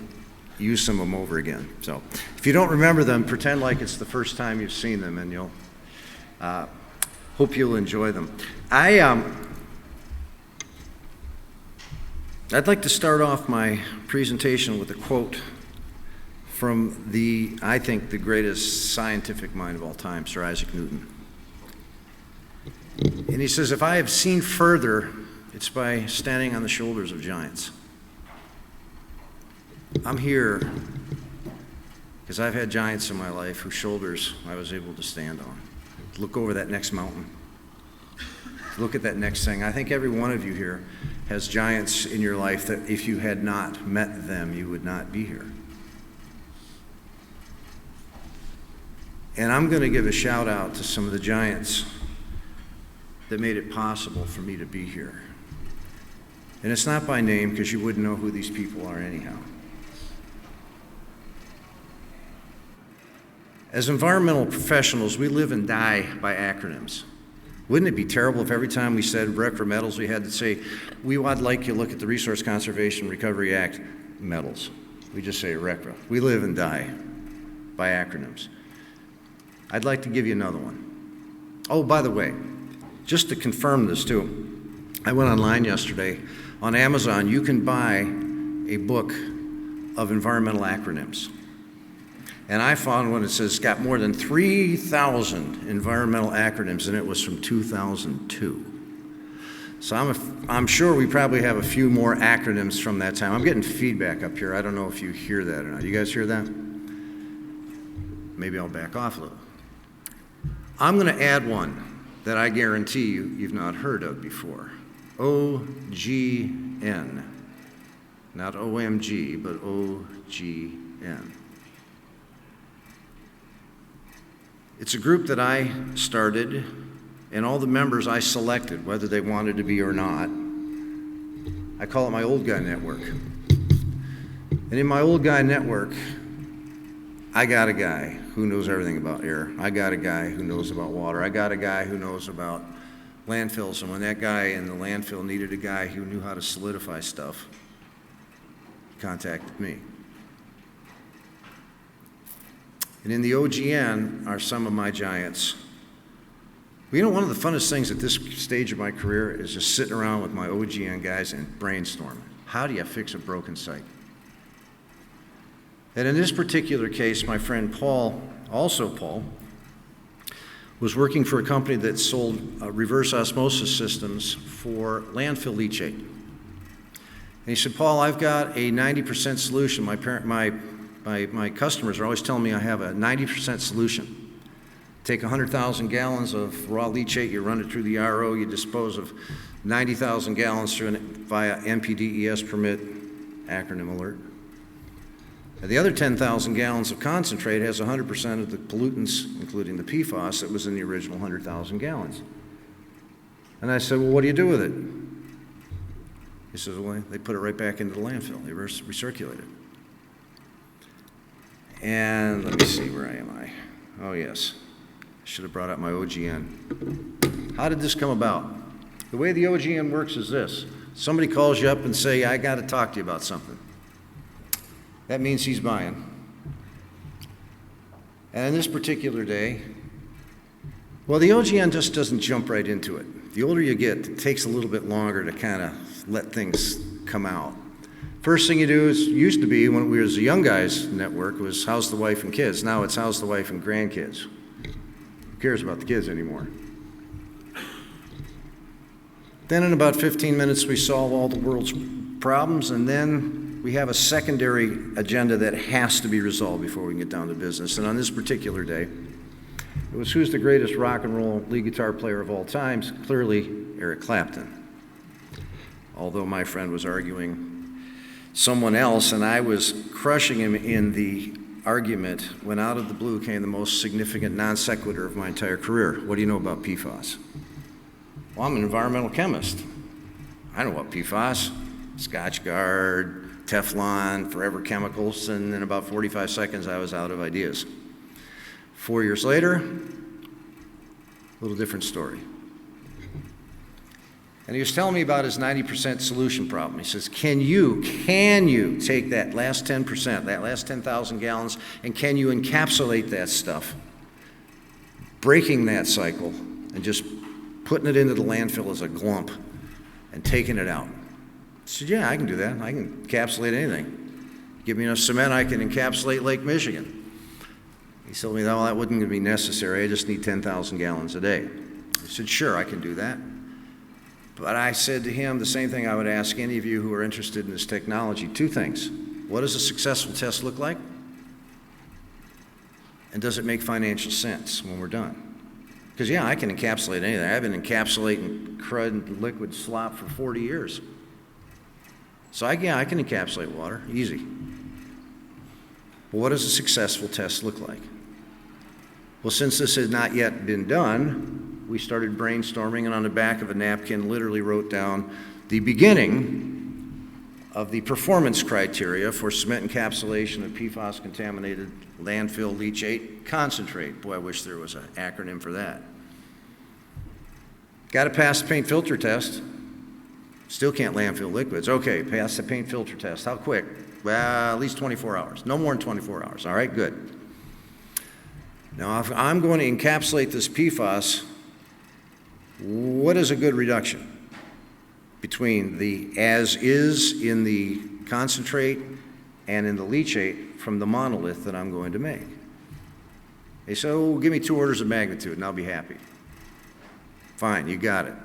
use some of them over again. So if you don't remember them, pretend like it's the first time you've seen them, and you'll hope you'll enjoy them. I'd like to start off my presentation with a quote from I think, the greatest scientific mind of all time, Sir Isaac Newton. And he says, if I have seen further, it's by standing on the shoulders of giants. I'm here because I've had giants in my life whose shoulders I was able to stand on. Look over that next mountain. Look at that next thing. I think every one of you here has giants in your life that if you had not met them, you would not be here. And I'm going to give a shout out to some of the giants that made it possible for me to be here. And it's not by name, because you wouldn't know who these people are anyhow. As environmental professionals, we live and die by acronyms. Wouldn't it be terrible if every time we said RECRA metals, we had to say, I'd like you to look at the Resource Conservation Recovery Act metals. We just say RECRA. We live and die by acronyms. I'd like to give you another one. Oh, by the way, just to confirm this too, I went online yesterday. On Amazon, you can buy a book of environmental acronyms. And I found one that says it's got more than 3,000 environmental acronyms, and it was from 2002. So I'm sure we probably have a few more acronyms from that time. I'm getting feedback up here. I don't know if you hear that or not. You guys hear that? Maybe I'll back off a little. I'm going to add one that I guarantee you've not heard of before. OGN. Not OMG, but OGN. It's a group that I started, and all the members I selected, whether they wanted to be or not. I call it my old guy network. And in my old guy network, I got a guy who knows everything about air. I got a guy who knows about water. I got a guy who knows about landfills. And when that guy in the landfill needed a guy who knew how to solidify stuff, he contacted me. And in the OGN are some of my giants. Well, you know, one of the funnest things at this stage of my career is just sitting around with my OGN guys and brainstorming. How do you fix a broken site? And in this particular case, my friend Paul, was working for a company that sold reverse osmosis systems for landfill leachate. And he said, Paul, I've got a 90% solution. My customers are always telling me I have a 90% solution. Take 100,000 gallons of raw leachate, you run it through the RO, you dispose of 90,000 gallons through via NPDES permit, acronym alert. And the other 10,000 gallons of concentrate has 100% of the pollutants, including the PFAS, that was in the original 100,000 gallons. And I said, well, what do you do with it? He says, well, they put it right back into the landfill. They recirculate it. And let me see, where am I? Oh, yes. I should have brought up my OGN. How did this come about? The way the OGN works is this. Somebody calls you up and say, I got to talk to you about something. That means he's buying. And in this particular day, well, the OGN just doesn't jump right into it. The older you get, it takes a little bit longer to kind of let things come out. First thing you do is, used to be when we was a young guys network, was how's the wife and kids. Now it's how's the wife and grandkids. Who cares about the kids anymore? Then in about 15 minutes we solve all the world's problems, and then we have a secondary agenda that has to be resolved before we can get down to business. And on this particular day, it was who's the greatest rock and roll lead guitar player of all time? Clearly Eric Clapton. Although my friend was arguing someone else, and I was crushing him in the argument, when out of the blue came the most significant non sequitur of my entire career. What do you know about PFAS? Well, I'm an environmental chemist. I know about PFAS, Scotchgard, Teflon, forever chemicals, and in about 45 seconds I was out of ideas. 4 years later, a little different story. And he was telling me about his 90% solution problem. He says, can you take that last 10%, that last 10,000 gallons, and can you encapsulate that stuff, breaking that cycle, and just putting it into the landfill as a glump and taking it out? I said, yeah, I can do that. I can encapsulate anything. Give me enough cement, I can encapsulate Lake Michigan. He told me, well, that wouldn't be necessary. I just need 10,000 gallons a day. I said, sure, I can do that. But I said to him the same thing I would ask any of you who are interested in this technology. Two things. What does a successful test look like? And does it make financial sense when we're done? Because, yeah, I can encapsulate anything. I've been encapsulating crud and liquid slop for 40 years. So, I can encapsulate water. Easy. But what does a successful test look like? Well, since this had not yet been done, we started brainstorming, and on the back of a napkin literally wrote down the beginning of the performance criteria for cement encapsulation of PFAS-contaminated landfill leachate concentrate. Boy, I wish there was an acronym for that. Got to pass the paint filter test. Still can't landfill liquids. Okay, pass the paint filter test. How quick? Well, at least 24 hours. No more than 24 hours. All right, good. Now, if I'm going to encapsulate this PFAS, what is a good reduction between the as is in the concentrate and in the leachate from the monolith that I'm going to make? They say, oh, give me 2 orders of magnitude and I'll be happy. Fine, you got it.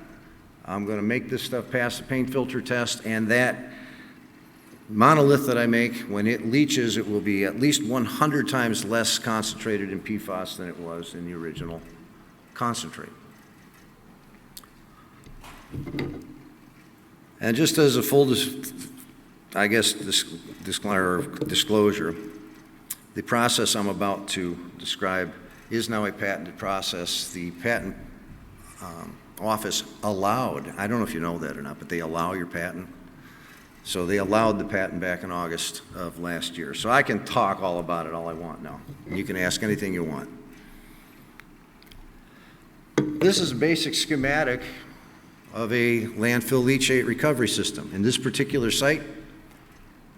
I'm going to make this stuff pass the paint filter test, and that monolith that I make, when it leaches, it will be at least 100 times less concentrated in PFAS than it was in the original concentrate. And just as a full, disclosure, the process I'm about to describe is now a patented process. The patent office allowed, I don't know if you know that or not, but they allow your patent. So they allowed the patent back in August of last year. So I can talk all about it all I want now. You can ask anything you want. This is a basic schematic of a landfill leachate recovery system. In this particular site,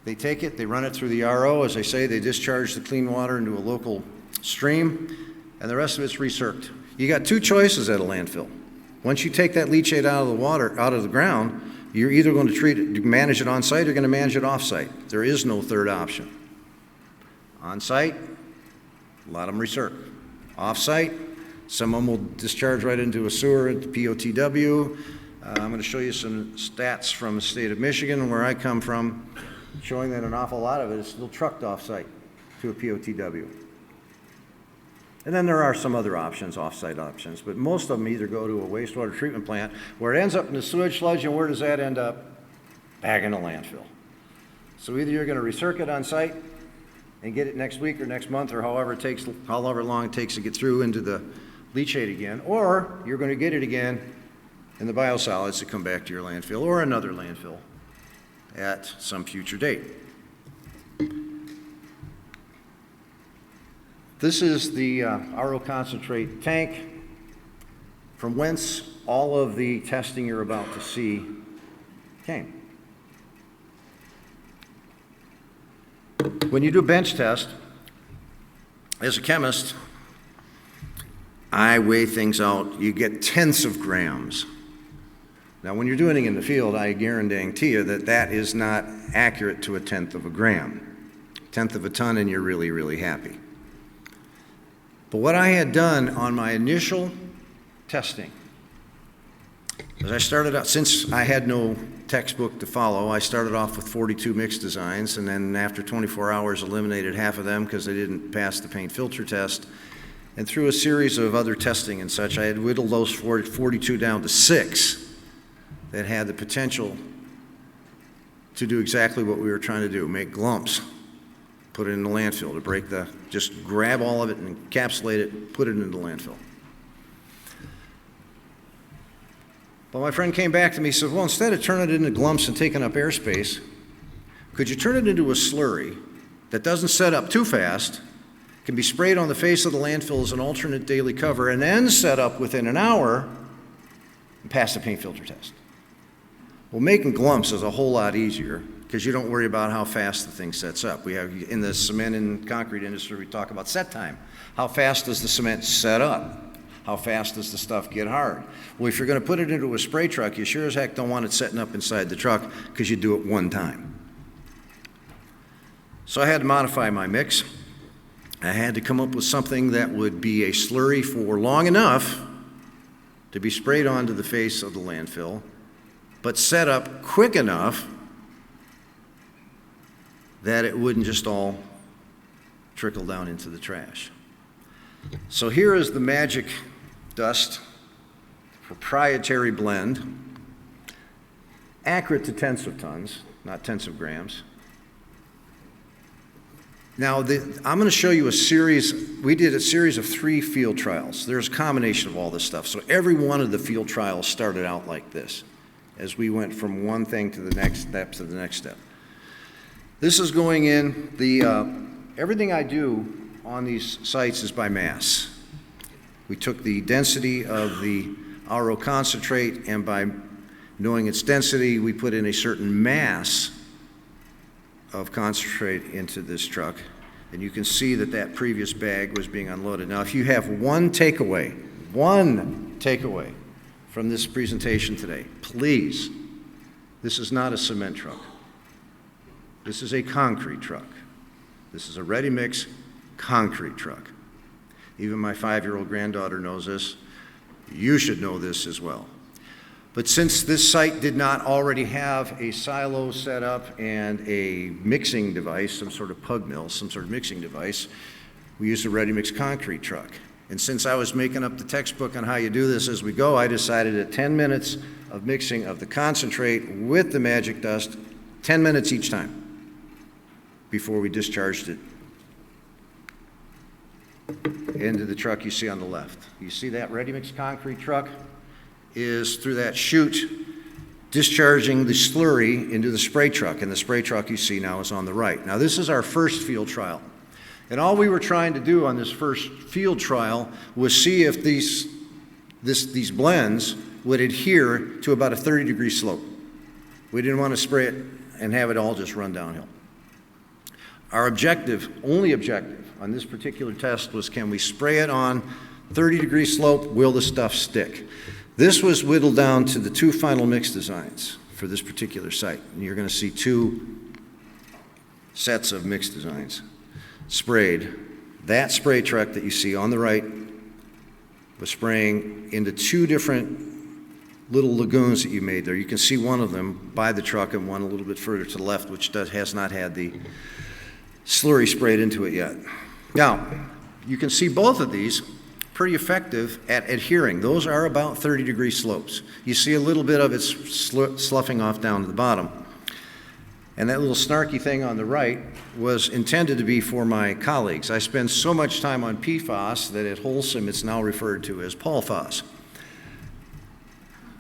they take it, they run it through the RO. As I say, they discharge the clean water into a local stream, and the rest of it's recirced. You got 2 choices at a landfill. Once you take that leachate out of the water, out of the ground, you're either going to treat it, manage it on site, or you're going to manage it off site. There is no third option. On site, a lot of them recirc. Off site, some of them will discharge right into a sewer at the POTW. I'm going to show you some stats from the state of Michigan, where I come from, showing that an awful lot of it is still trucked off site to a POTW. And then there are some other options, off-site options, but most of them either go to a wastewater treatment plant, where it ends up in the sewage sludge, and where does that end up? Back in a landfill. So either you're going to recirc it on site and get it next week or next month, or however long it takes to get through into the leachate again, or you're going to get it again in the biosolids to come back to your landfill or another landfill at some future date. This is the RO concentrate tank from whence all of the testing you're about to see came. When you do a bench test, as a chemist, I weigh things out. You get tenths of grams. Now, when you're doing it in the field, I guarantee you that that is not accurate to a tenth of a gram. Tenth of a ton, and you're really, really happy. But what I had done on my initial testing is I started out, since I had no textbook to follow, I started off with 42 mix designs, and then after 24 hours eliminated half of them because they didn't pass the paint filter test. And through a series of other testing and such, I had whittled those 42 down to 6 that had the potential to do exactly what we were trying to do, make glumps. Put it in the landfill to just grab all of it and encapsulate it, put it into the landfill. But my friend came back to me and said, well, instead of turning it into glumps and taking up airspace, could you turn it into a slurry that doesn't set up too fast, can be sprayed on the face of the landfill as an alternate daily cover, and then set up within an hour and pass the paint filter test? Well, making glumps is a whole lot easier, because you don't worry about how fast the thing sets up. We have, in the cement and concrete industry, we talk about set time. How fast does the cement set up? How fast does the stuff get hard? Well, if you're going to put it into a spray truck, you sure as heck don't want it setting up inside the truck, because you do it one time. So I had to modify my mix. I had to come up with something that would be a slurry for long enough to be sprayed onto the face of the landfill, but set up quick enough that it wouldn't just all trickle down into the trash. So here is the magic dust, proprietary blend, accurate to tenths of tons, not tenths of grams. Now, I'm going to show you a series. We did a series of 3 field trials. There's a combination of all this stuff. So every one of the field trials started out like this, as we went from one thing to the next step to the next step. This is going in. Everything I do on these sites is by mass. We took the density of the RO concentrate, and by knowing its density, we put in a certain mass of concentrate into this truck, and you can see that that previous bag was being unloaded. Now, if you have one takeaway from this presentation today, please, this is not a cement truck. This is a concrete truck. This is a ready-mix concrete truck. Even my 5-year-old granddaughter knows this. You should know this as well. But since this site did not already have a silo set up and a mixing device, some sort of pug mill, some sort of mixing device, we used a ready-mix concrete truck. And since I was making up the textbook on how you do this as we go, I decided at 10 minutes of mixing of the concentrate with the magic dust, 10 minutes each time before we discharged it into the truck you see on the left. You see that ready-mix concrete truck is through that chute discharging the slurry into the spray truck, and the spray truck you see now is on the right. Now, this is our first field trial, and all we were trying to do on this first field trial was see if these blends would adhere to about a 30-degree slope. We didn't want to spray it and have it all just run downhill. Our only objective on this particular test was, can we spray it on 30-degree slope? Will the stuff stick? This was whittled down to the 2 final mix designs for this particular site. And you're going to see 2 sets of mix designs sprayed. That spray truck that you see on the right was spraying into 2 different little lagoons that you made there. You can see one of them by the truck and one a little bit further to the left, which has not had the slurry sprayed into it yet. Now, you can see both of these pretty effective at adhering. Those are about 30-degree slopes. You see a little bit of it sloughing off down to the bottom. And that little snarky thing on the right was intended to be for my colleagues. I spend so much time on PFAS that at Holcim it's now referred to as PFAS.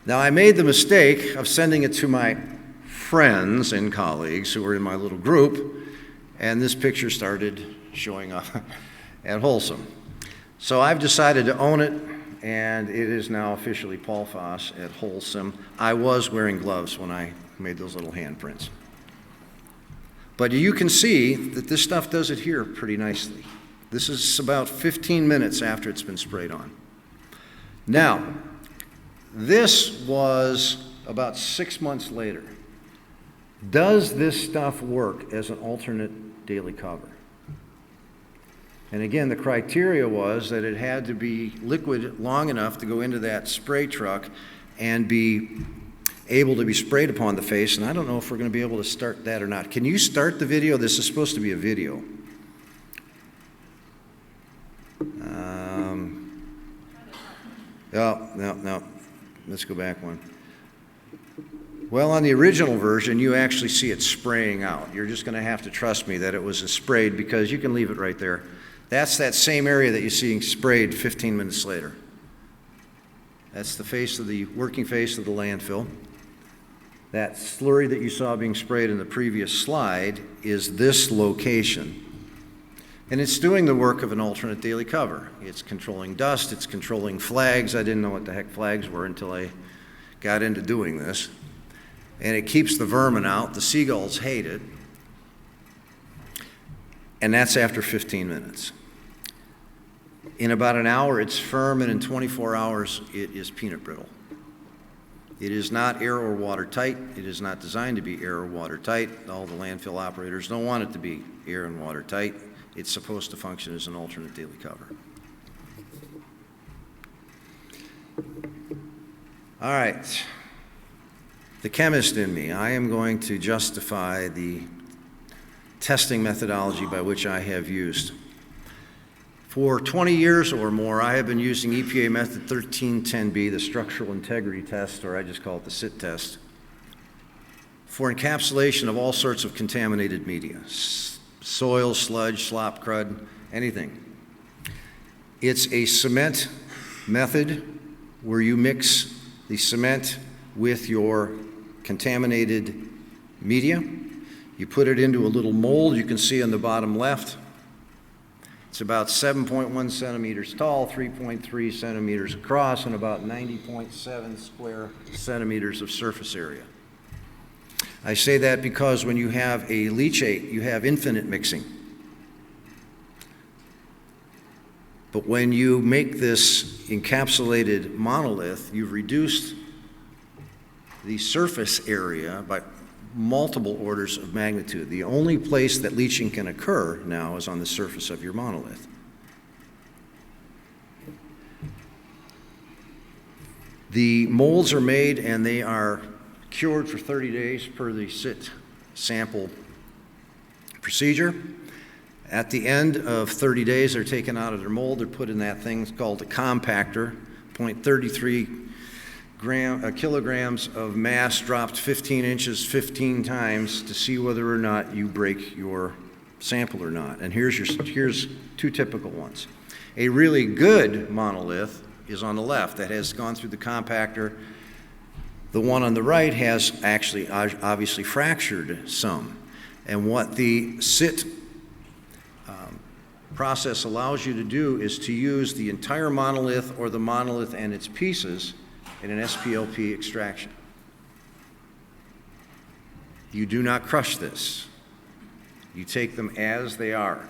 Now, I made the mistake of sending it to my friends and colleagues who were in my little group, and this picture started showing up at Holcim. So I've decided to own it, and it is now officially PFAS at Holcim. I was wearing gloves when I made those little handprints. But you can see that this stuff does adhere pretty nicely. This is about 15 minutes after it's been sprayed on. Now, this was about 6 months later. Does this stuff work as an alternate daily cover? And again, the criteria was that it had to be liquid long enough to go into that spray truck and be able to be sprayed upon the face. And I don't know if we're going to be able to start that or not. Can you start the video? This is supposed to be a video. No. Let's go back one. Well, on the original version, you actually see it spraying out. You're just going to have to trust me that it was sprayed, because you can leave it right there. That's that same area that you're seeing sprayed 15 minutes later. That's the face of the working face of the landfill. That slurry that you saw being sprayed in the previous slide is this location. And it's doing the work of an alternate daily cover. It's controlling dust, it's controlling flags. I didn't know what the heck flags were until I got into doing this. And it keeps the vermin out. The seagulls hate it. And that's after 15 minutes. In about an hour, it's firm, and in 24 hours, it is peanut brittle. It is not air or water tight. It is not designed to be air or water tight. All the landfill operators don't want it to be air and water tight. It's supposed to function as an alternate daily cover. All right. The chemist in me, I am going to justify the testing methodology by which I have used. For 20 years or more, I have been using EPA method 1310B, the structural integrity test, or I just call it the SIT test, for encapsulation of all sorts of contaminated media. soil, sludge, slop, crud, anything. It's a cement method where you mix the cement with your contaminated media. You put it into a little mold you can see on the bottom left. It's about 7.1 centimeters tall, 3.3 centimeters across, and about 90.7 square centimeters of surface area. I say that because when you have a leachate, you have infinite mixing. But when you make this encapsulated monolith, you've reduced the surface area by multiple orders of magnitude. The only place that leaching can occur now is on the surface of your monolith. The molds are made and they are cured for 30 days per the SIT sample procedure. At the end of 30 days, they're taken out of their mold. They're put in that thing called a compactor, 0.33 kilograms of mass dropped 15 inches 15 times to see whether or not you break your sample or not. And here's two typical ones. A really good monolith is on the left that has gone through the compactor. The one on the right has actually obviously fractured some. And what the SIT process allows you to do is to use the entire monolith or the monolith and its pieces in an SPLP extraction. You do not crush this. You take them as they are.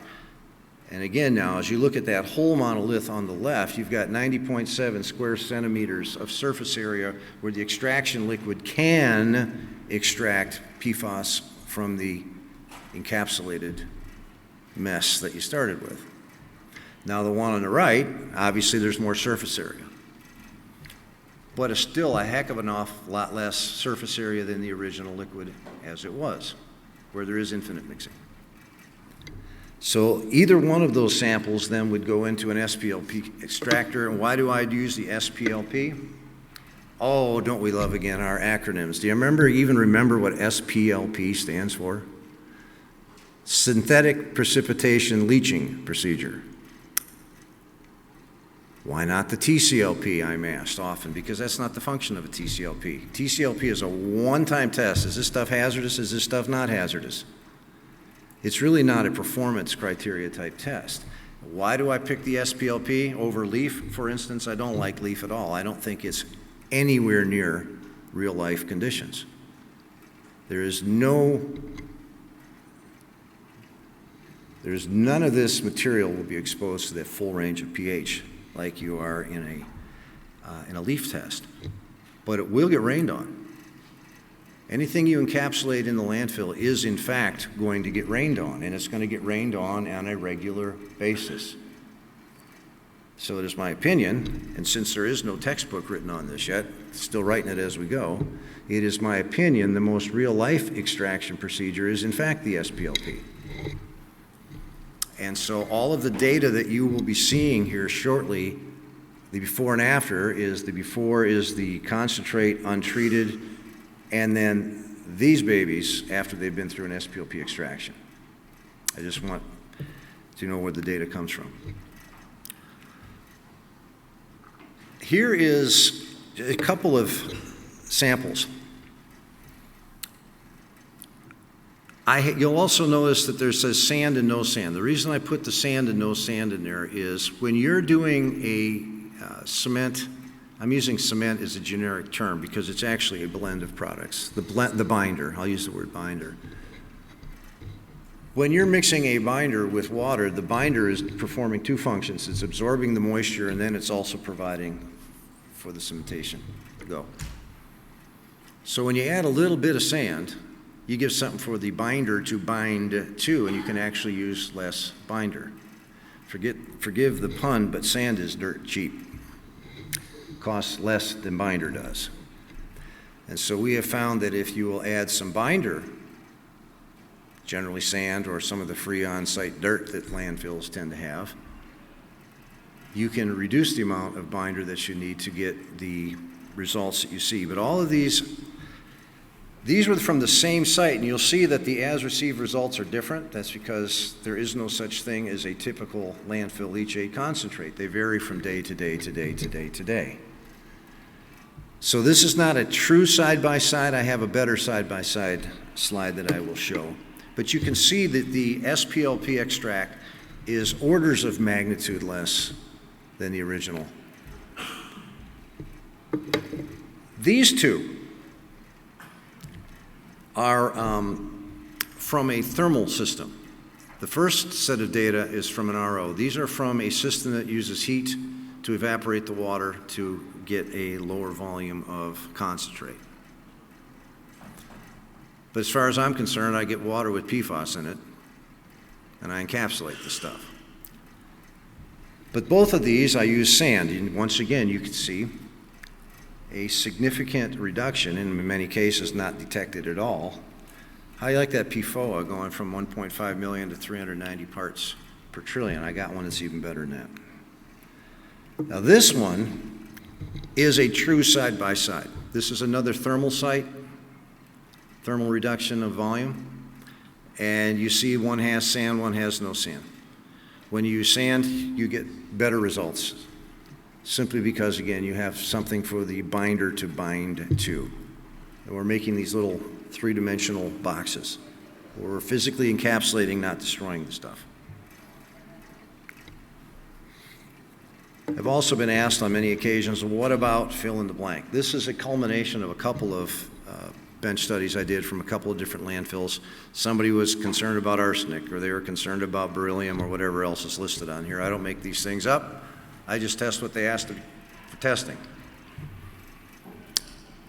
And again now, as you look at that whole monolith on the left, you've got 90.7 square centimeters of surface area where the extraction liquid can extract PFAS from the encapsulated mess that you started with. Now the one on the right, obviously there's more surface area. But it's still a heck of an awful lot less surface area than the original liquid as it was, where there is infinite mixing. So either one of those samples then would go into an SPLP extractor. And why do I use the SPLP? Oh, don't we love again our acronyms. Do you even remember what SPLP stands for? Synthetic Precipitation Leaching Procedure. Why not the TCLP, I'm asked often, because that's not the function of a TCLP. TCLP is a one-time test. Is this stuff hazardous? Is this stuff not hazardous? It's really not a performance criteria type test. Why do I pick the SPLP over leaf? For instance, I don't like leaf at all. I don't think it's anywhere near real life conditions. There's none of this material will be exposed to that full range of pH like you are in a leaf test. But it will get rained on. Anything you encapsulate in the landfill is in fact going to get rained on, and it's going to get rained on a regular basis. So it is my opinion, and since there is no textbook written on this yet, still writing it as we go, it is my opinion the most real life extraction procedure is in fact the SPLP. And so all of the data that you will be seeing here shortly, the before and after is the before is the concentrate untreated, and then these babies after they've been through an SPLP extraction. I just want to know where the data comes from. Here is a couple of samples. You'll also notice that there says sand and no sand. The reason I put the sand and no sand in there is when you're doing a cement, I'm using cement as a generic term because it's actually a blend of products. The binder, I'll use the word binder. When you're mixing a binder with water, the binder is performing two functions. It's absorbing the moisture and then it's also providing for the cementation to go. So when you add a little bit of sand, you give something for the binder to bind to, and you can actually use less binder. Forgive the pun, but sand is dirt cheap. Costs less than binder does. And so we have found that if you will add some binder, generally sand or some of the free on-site dirt that landfills tend to have, you can reduce the amount of binder that you need to get the results that you see. But all of these These were from the same site, and you'll see that the as-received results are different. That's because there is no such thing as a typical landfill leachate concentrate. They vary from day to day to day to day to day. So this is not a true side-by-side. I have a better side-by-side slide that I will show. But you can see that the SPLP extract is orders of magnitude less than the original. These two are from a thermal system. The first set of data is from an RO. These are from a system that uses heat to evaporate the water to get a lower volume of concentrate. But as far as I'm concerned, I get water with PFAS in it, and I encapsulate the stuff. But both of these, I use sand. And once again, you can see a significant reduction, in many cases not detected at all. How do you like that PFOA going from 1.5 million to 390 parts per trillion? I got one that's even better than that. Now this one is a true side-by-side. This is another thermal site, thermal reduction of volume, and you see one has sand, one has no sand. When you use sand, you get better results, simply because, again, you have something for the binder to bind to. And we're making these little three-dimensional boxes. We're physically encapsulating, not destroying the stuff. I've also been asked on many occasions, well, what about fill in the blank? This is a culmination of a couple of bench studies I did from a couple of different landfills. Somebody was concerned about arsenic, or they were concerned about beryllium, or whatever else is listed on here. I don't make these things up. I just test what they asked for testing.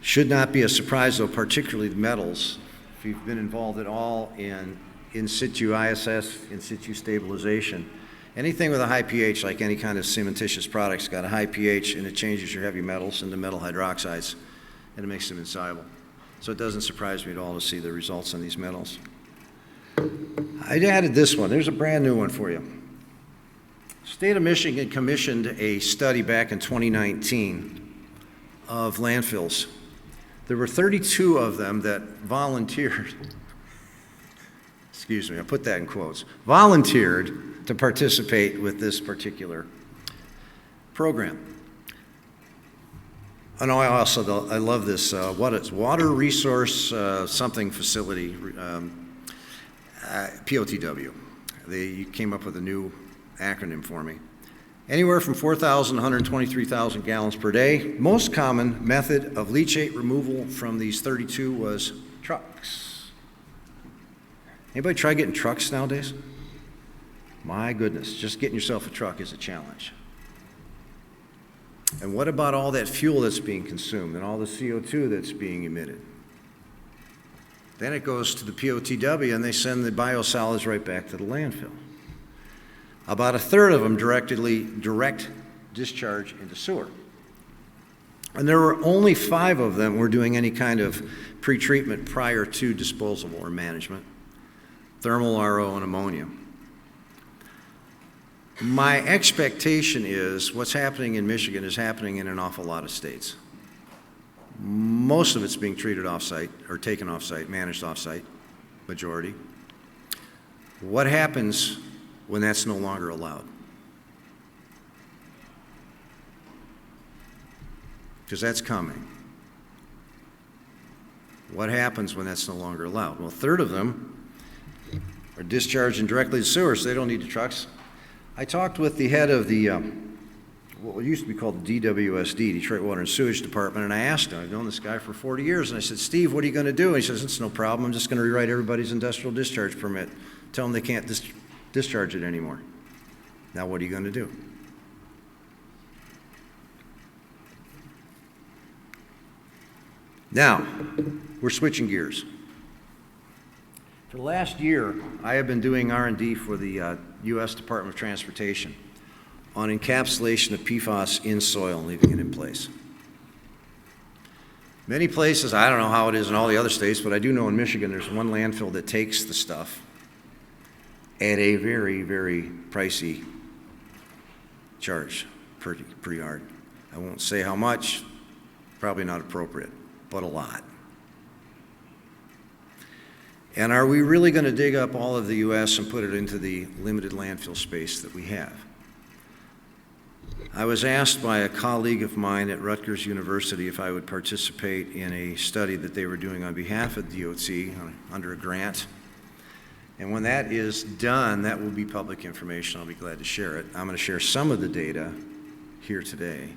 Should not be a surprise, though, particularly the metals. If you've been involved at all in situ ISS, in situ stabilization, anything with a high pH, like any kind of cementitious product's got a high pH, and it changes your heavy metals into metal hydroxides, and it makes them insoluble. So it doesn't surprise me at all to see the results on these metals. I added this one. There's a brand new one for you. State of Michigan commissioned a study back in 2019 of landfills. There were 32 of them that volunteered, excuse me, I put that in quotes, volunteered to participate with this particular program. And I love this, what it's, Water Resource something Facility, POTW. They came up with a new acronym for me. Anywhere from 4,000 to 123,000 gallons per day. Most common method of leachate removal from these 32 was trucks. Anybody try getting trucks nowadays? My goodness, just getting yourself a truck is a challenge. And what about all that fuel that's being consumed and all the CO2 that's being emitted? Then it goes to the POTW and they send the biosolids right back to the landfill. About a third of them direct discharge into sewer. And there were only 5 of them were doing any kind of pretreatment prior to disposal or management. Thermal, RO, and ammonia. My expectation is what's happening in Michigan is happening in an awful lot of states. Most of it's being treated off-site or taken off-site, managed off-site, majority. What happens when that's no longer allowed? Because that's coming. What happens when that's no longer allowed? Well, a third of them are discharging directly to sewers, so they don't need the trucks. I talked with the head of the, what used to be called the DWSD, Detroit Water and Sewage Department, and I asked him, I've known this guy for 40 years, and I said, Steve, what are you going to do? And he says, it's no problem, I'm just going to rewrite everybody's industrial discharge permit. Tell them they can't discharge it anymore. Now what are you going to do? Now, we're switching gears. For the last year, I have been doing R&D for the U.S. Department of Transportation on encapsulation of PFAS in soil and leaving it in place. Many places, I don't know how it is in all the other states, but I do know in Michigan there's one landfill that takes the stuff at a very, very pricey charge per yard. I won't say how much, probably not appropriate, but a lot. And are we really going to dig up all of the U.S. and put it into the limited landfill space that we have? I was asked by a colleague of mine at Rutgers University if I would participate in a study that they were doing on behalf of DOT under a grant. And when that is done, that will be public information. I'll be glad to share it. I'm going to share some of the data here today.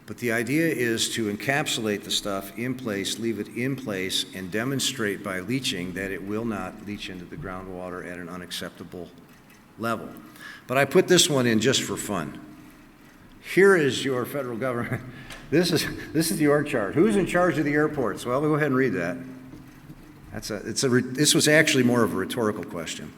But the idea is to encapsulate the stuff in place, leave it in place, and demonstrate by leaching that it will not leach into the groundwater at an unacceptable level. But I put this one in just for fun. Here is your federal government. This is the org chart. Who's in charge of the airports? Well, we'll go ahead and read that. This was actually more of a rhetorical question.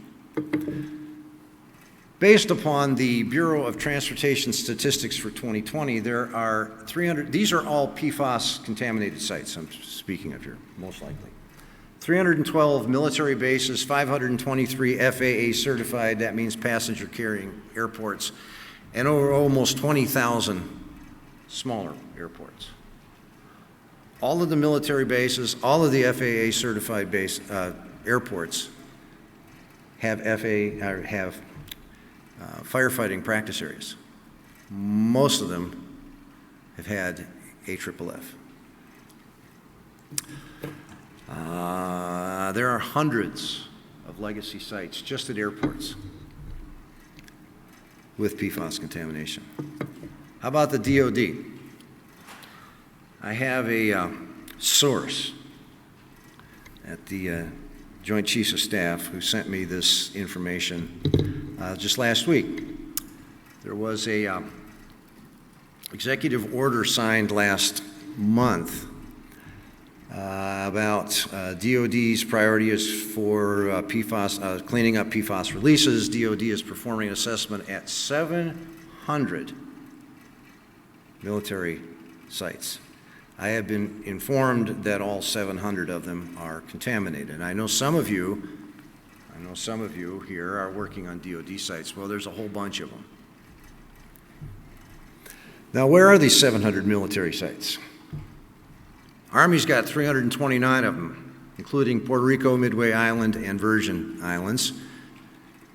Based upon the Bureau of Transportation Statistics for 2020, there are 300, these are all PFAS contaminated sites I'm speaking of here, most likely. 312 military bases, 523 FAA certified, that means passenger carrying airports, and over almost 20,000 smaller airports. All of the military bases, all of the FAA certified airports have firefighting practice areas. Most of them have had AFFF. There are hundreds of legacy sites just at airports with PFAS contamination. How about the DOD? I have a source at the Joint Chiefs of Staff who sent me this information just last week. There was a executive order signed last month about DOD's priority is for PFAS, cleaning up PFAS releases. DOD is performing an assessment at 700 military sites. I have been informed that all 700 of them are contaminated. I know some of you here are working on DOD sites. Well, there's a whole bunch of them. Now, where are these 700 military sites? Army's got 329 of them, including Puerto Rico, Midway Island, and Virgin Islands.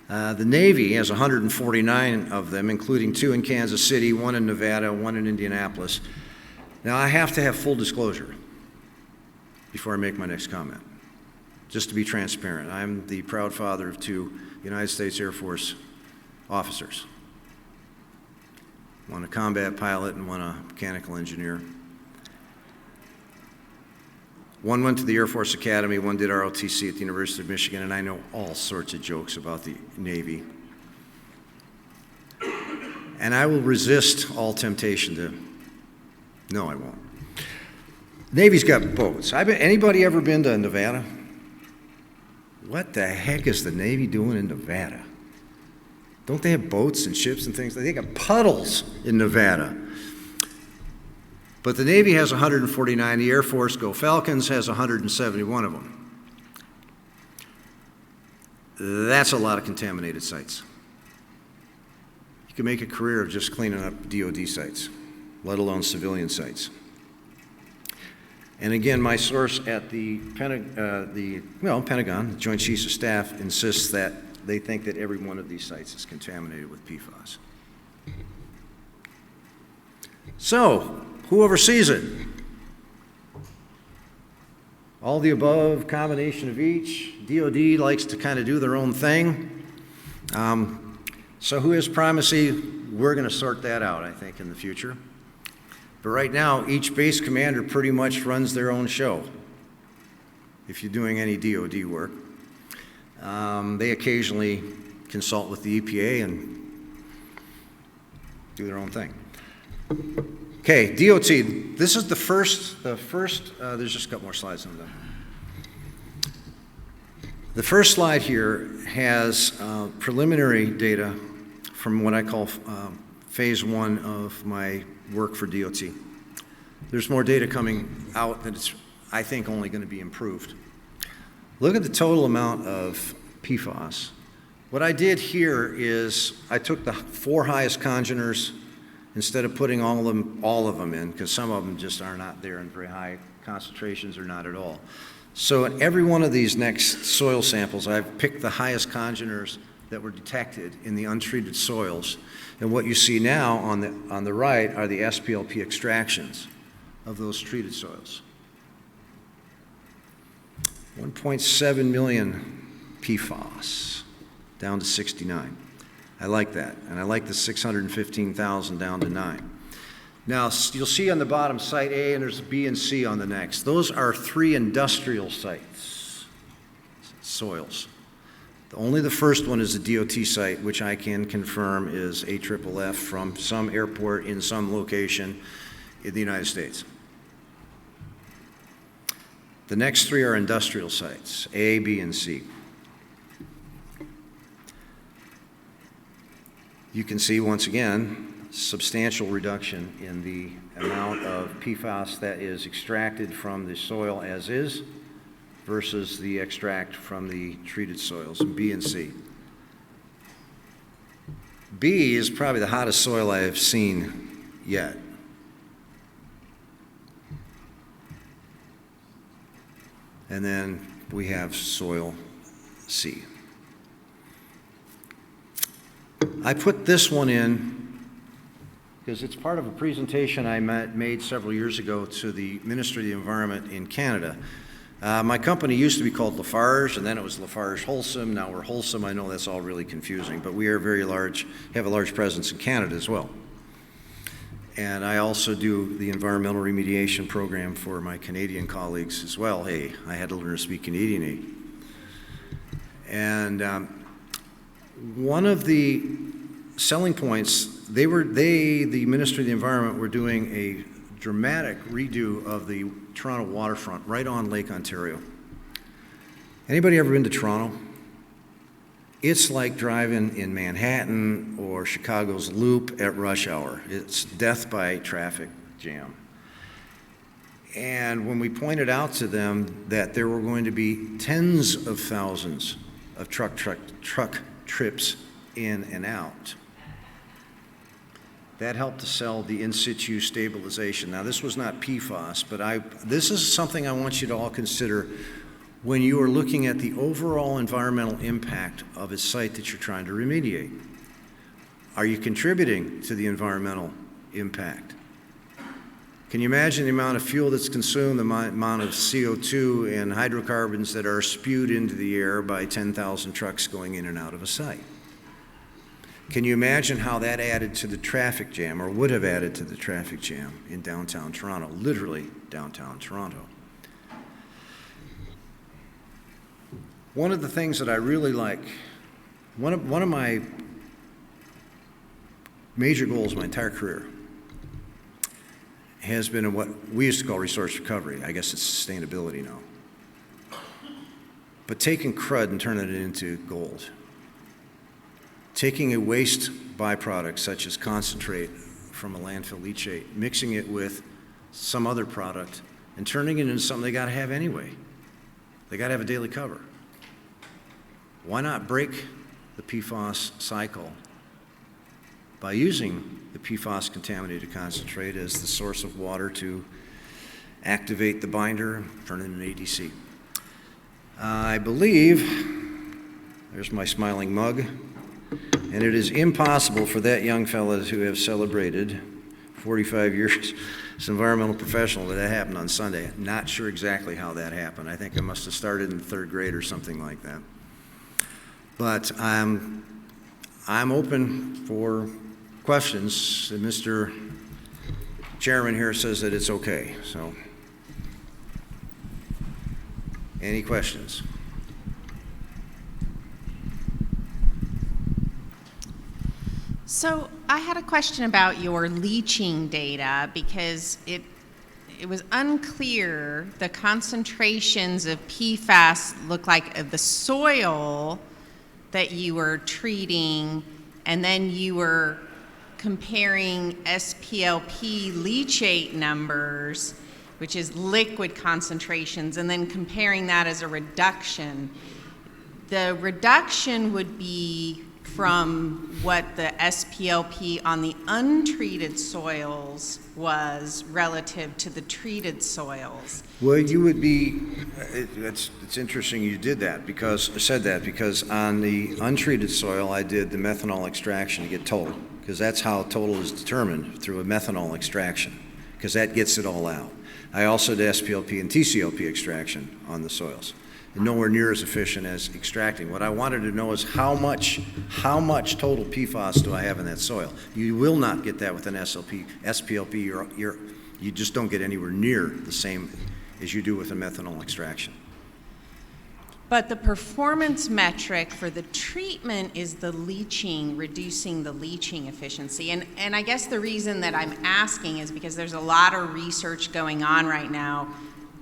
The Navy has 149 of them, including 2 in Kansas City, 1 in Nevada, 1 in Indianapolis. Now, I have to have full disclosure before I make my next comment, just to be transparent. I'm the proud father of 2 United States Air Force officers, one a combat pilot and one a mechanical engineer. One went to the Air Force Academy, one did ROTC at the University of Michigan, and I know all sorts of jokes about the Navy. And I will resist all temptation to, no, I won't. Navy's got boats. Anybody ever been to Nevada? What the heck is the Navy doing in Nevada? Don't they have boats and ships and things? They got puddles in Nevada. But the Navy has 149. The Air Force, Go Falcons, has 171 of them. That's a lot of contaminated sites. You can make a career of just cleaning up DOD sites, let alone civilian sites. And again, my source at the Pentagon, the Joint Chiefs of Staff, insists that they think that every one of these sites is contaminated with PFAS. So, who oversees it? All the above, combination of each. DOD likes to kind of do their own thing. So who has primacy? We're going to sort that out, I think, in the future. But right now, each base commander pretty much runs their own show, if you're doing any DOD work. They occasionally consult with the EPA and do their own thing. Okay, DOT, this is the first, there's just a couple more slides on that. The first slide here has preliminary data from what I call phase 1 of my work for DOT. There's more data coming out that it's, I think, only going to be improved. Look at the total amount of PFAS. What I did here is I took the 4 highest congeners instead of putting all of them in, because some of them just are not there in very high concentrations or not at all. So in every one of these next soil samples, I've picked the highest congeners that were detected in the untreated soils. And what you see now on the right are the SPLP extractions of those treated soils. 1.7 million PFAS, down to 69. I like that, and I like the 615,000 down to 9. Now, you'll see on the bottom Site A, and there's B and C on the next. Those are 3 industrial sites, soils. Only the first one is a DOT site, which I can confirm is AFFF from some airport in some location in the United States. The next 3 are industrial sites, A, B, and C. You can see, once again, substantial reduction in the amount of PFAS that is extracted from the soil as is versus the extract from the treated soils, B and C. B is probably the hottest soil I have seen yet. And then we have soil C. I put this one in because it's part of a presentation I made several years ago to the Ministry of the Environment in Canada. My company used to be called Lafarge, and then it was Lafarge Holcim. Now we're Holcim. I know that's all really confusing, but we are very large, have a large presence in Canada as well. And I also do the environmental remediation program for my Canadian colleagues as well. Hey, I had to learn to speak Canadian. And one of the selling points, the Ministry of the Environment were doing a dramatic redo of the Toronto waterfront right on Lake Ontario. Anybody ever been to Toronto? It's like driving in Manhattan or Chicago's Loop at rush hour. It's death by traffic jam. And when we pointed out to them that there were going to be tens of thousands of truck trips in and out, that helped to sell the in situ stabilization. Now, this was not PFAS, but this is something I want you to all consider when you are looking at the overall environmental impact of a site that you're trying to remediate. Are you contributing to the environmental impact? Can you imagine the amount of fuel that's consumed, the amount of CO2 and hydrocarbons that are spewed into the air by 10,000 trucks going in and out of a site? Can you imagine how that added to the traffic jam, or would have added to the traffic jam in downtown Toronto, literally downtown Toronto? One of the things that I really like, one of my major goals my entire career has been in what we used to call resource recovery. I guess it's sustainability now. But taking crud and turning it into gold. Taking a waste byproduct such as concentrate from a landfill leachate, mixing it with some other product, and turning it into something they got to have anyway. They got to have a daily cover. Why not break the PFAS cycle by using the PFAS contaminated concentrate as the source of water to activate the binder, turn it into an ADC? I believe, there's my smiling mug, and it is impossible for that young fella to have celebrated 45 years as an environmental professional that happened on Sunday. Not sure exactly how that happened. I think I must have started in the 3rd grade or something like that. But I'm open for questions. And Mr. Chairman here says that it's okay. So, any questions? So I had a question about your leaching data because it was unclear. The concentrations of PFAS look like of the soil that you were treating, and then you were comparing SPLP leachate numbers, which is liquid concentrations, and then comparing that as a reduction. The reduction would be from what the SPLP on the untreated soils was relative to the treated soils? Well, you would be, it's interesting you did that because on the untreated soil, I did the methanol extraction to get total, because that's how total is determined, through a methanol extraction, because that gets it all out. I also did SPLP and TCLP extraction on the soils. Nowhere near as efficient as extracting. What I wanted to know is how much total PFAS do I have in that soil? You will not get that with an SPLP. You just don't get anywhere near the same as you do with a methanol extraction. But the performance metric for the treatment is the leaching, reducing the leaching efficiency. And I guess the reason that I'm asking is because there's a lot of research going on right now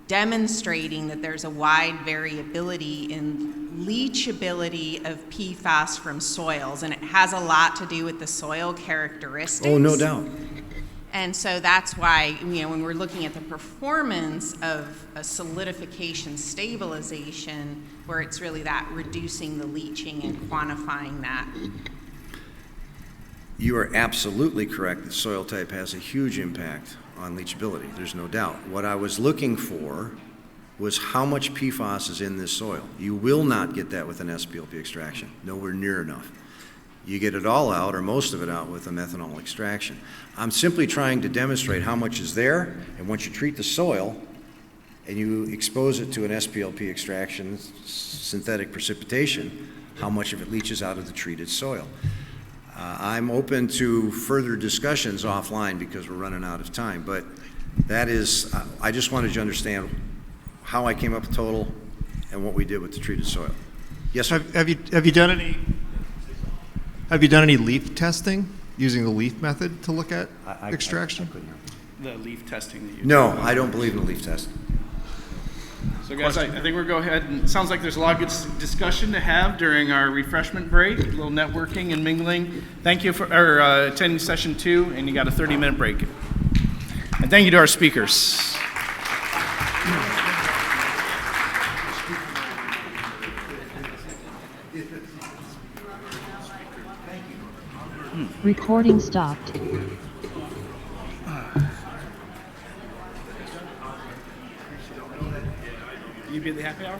demonstrating that there's a wide variability in leachability of PFAS from soils, and it has a lot to do with the soil characteristics. Oh, no doubt. And so that's why, when we're looking at the performance of a solidification stabilization, where it's really that reducing the leaching and quantifying that. You are absolutely correct that soil type has a huge impact on leachability. There's no doubt. What I was looking for was how much PFAS is in this soil. You will not get that with an SPLP extraction, nowhere near enough. You get it all out, or most of it out, with a methanol extraction. I'm simply trying to demonstrate how much is there, and once you treat the soil and you expose it to an SPLP extraction, synthetic precipitation, how much of it leaches out of the treated soil. I'm open to further discussions offline because we're running out of time, but that is, I just wanted you to understand how I came up with total and what we did with the treated soil. Yes, sir? Have you done any leaf testing using the leaf method to look at extraction? The leaf testing that you No, I don't believe in the leaf test. So guys, I think we'll go ahead, and it sounds like there's a lot of good discussion to have during our refreshment break, a little networking and mingling. Thank you for attending session 2, and you got a 30-minute break. And thank you to our speakers. Recording stopped. You be the happy hour?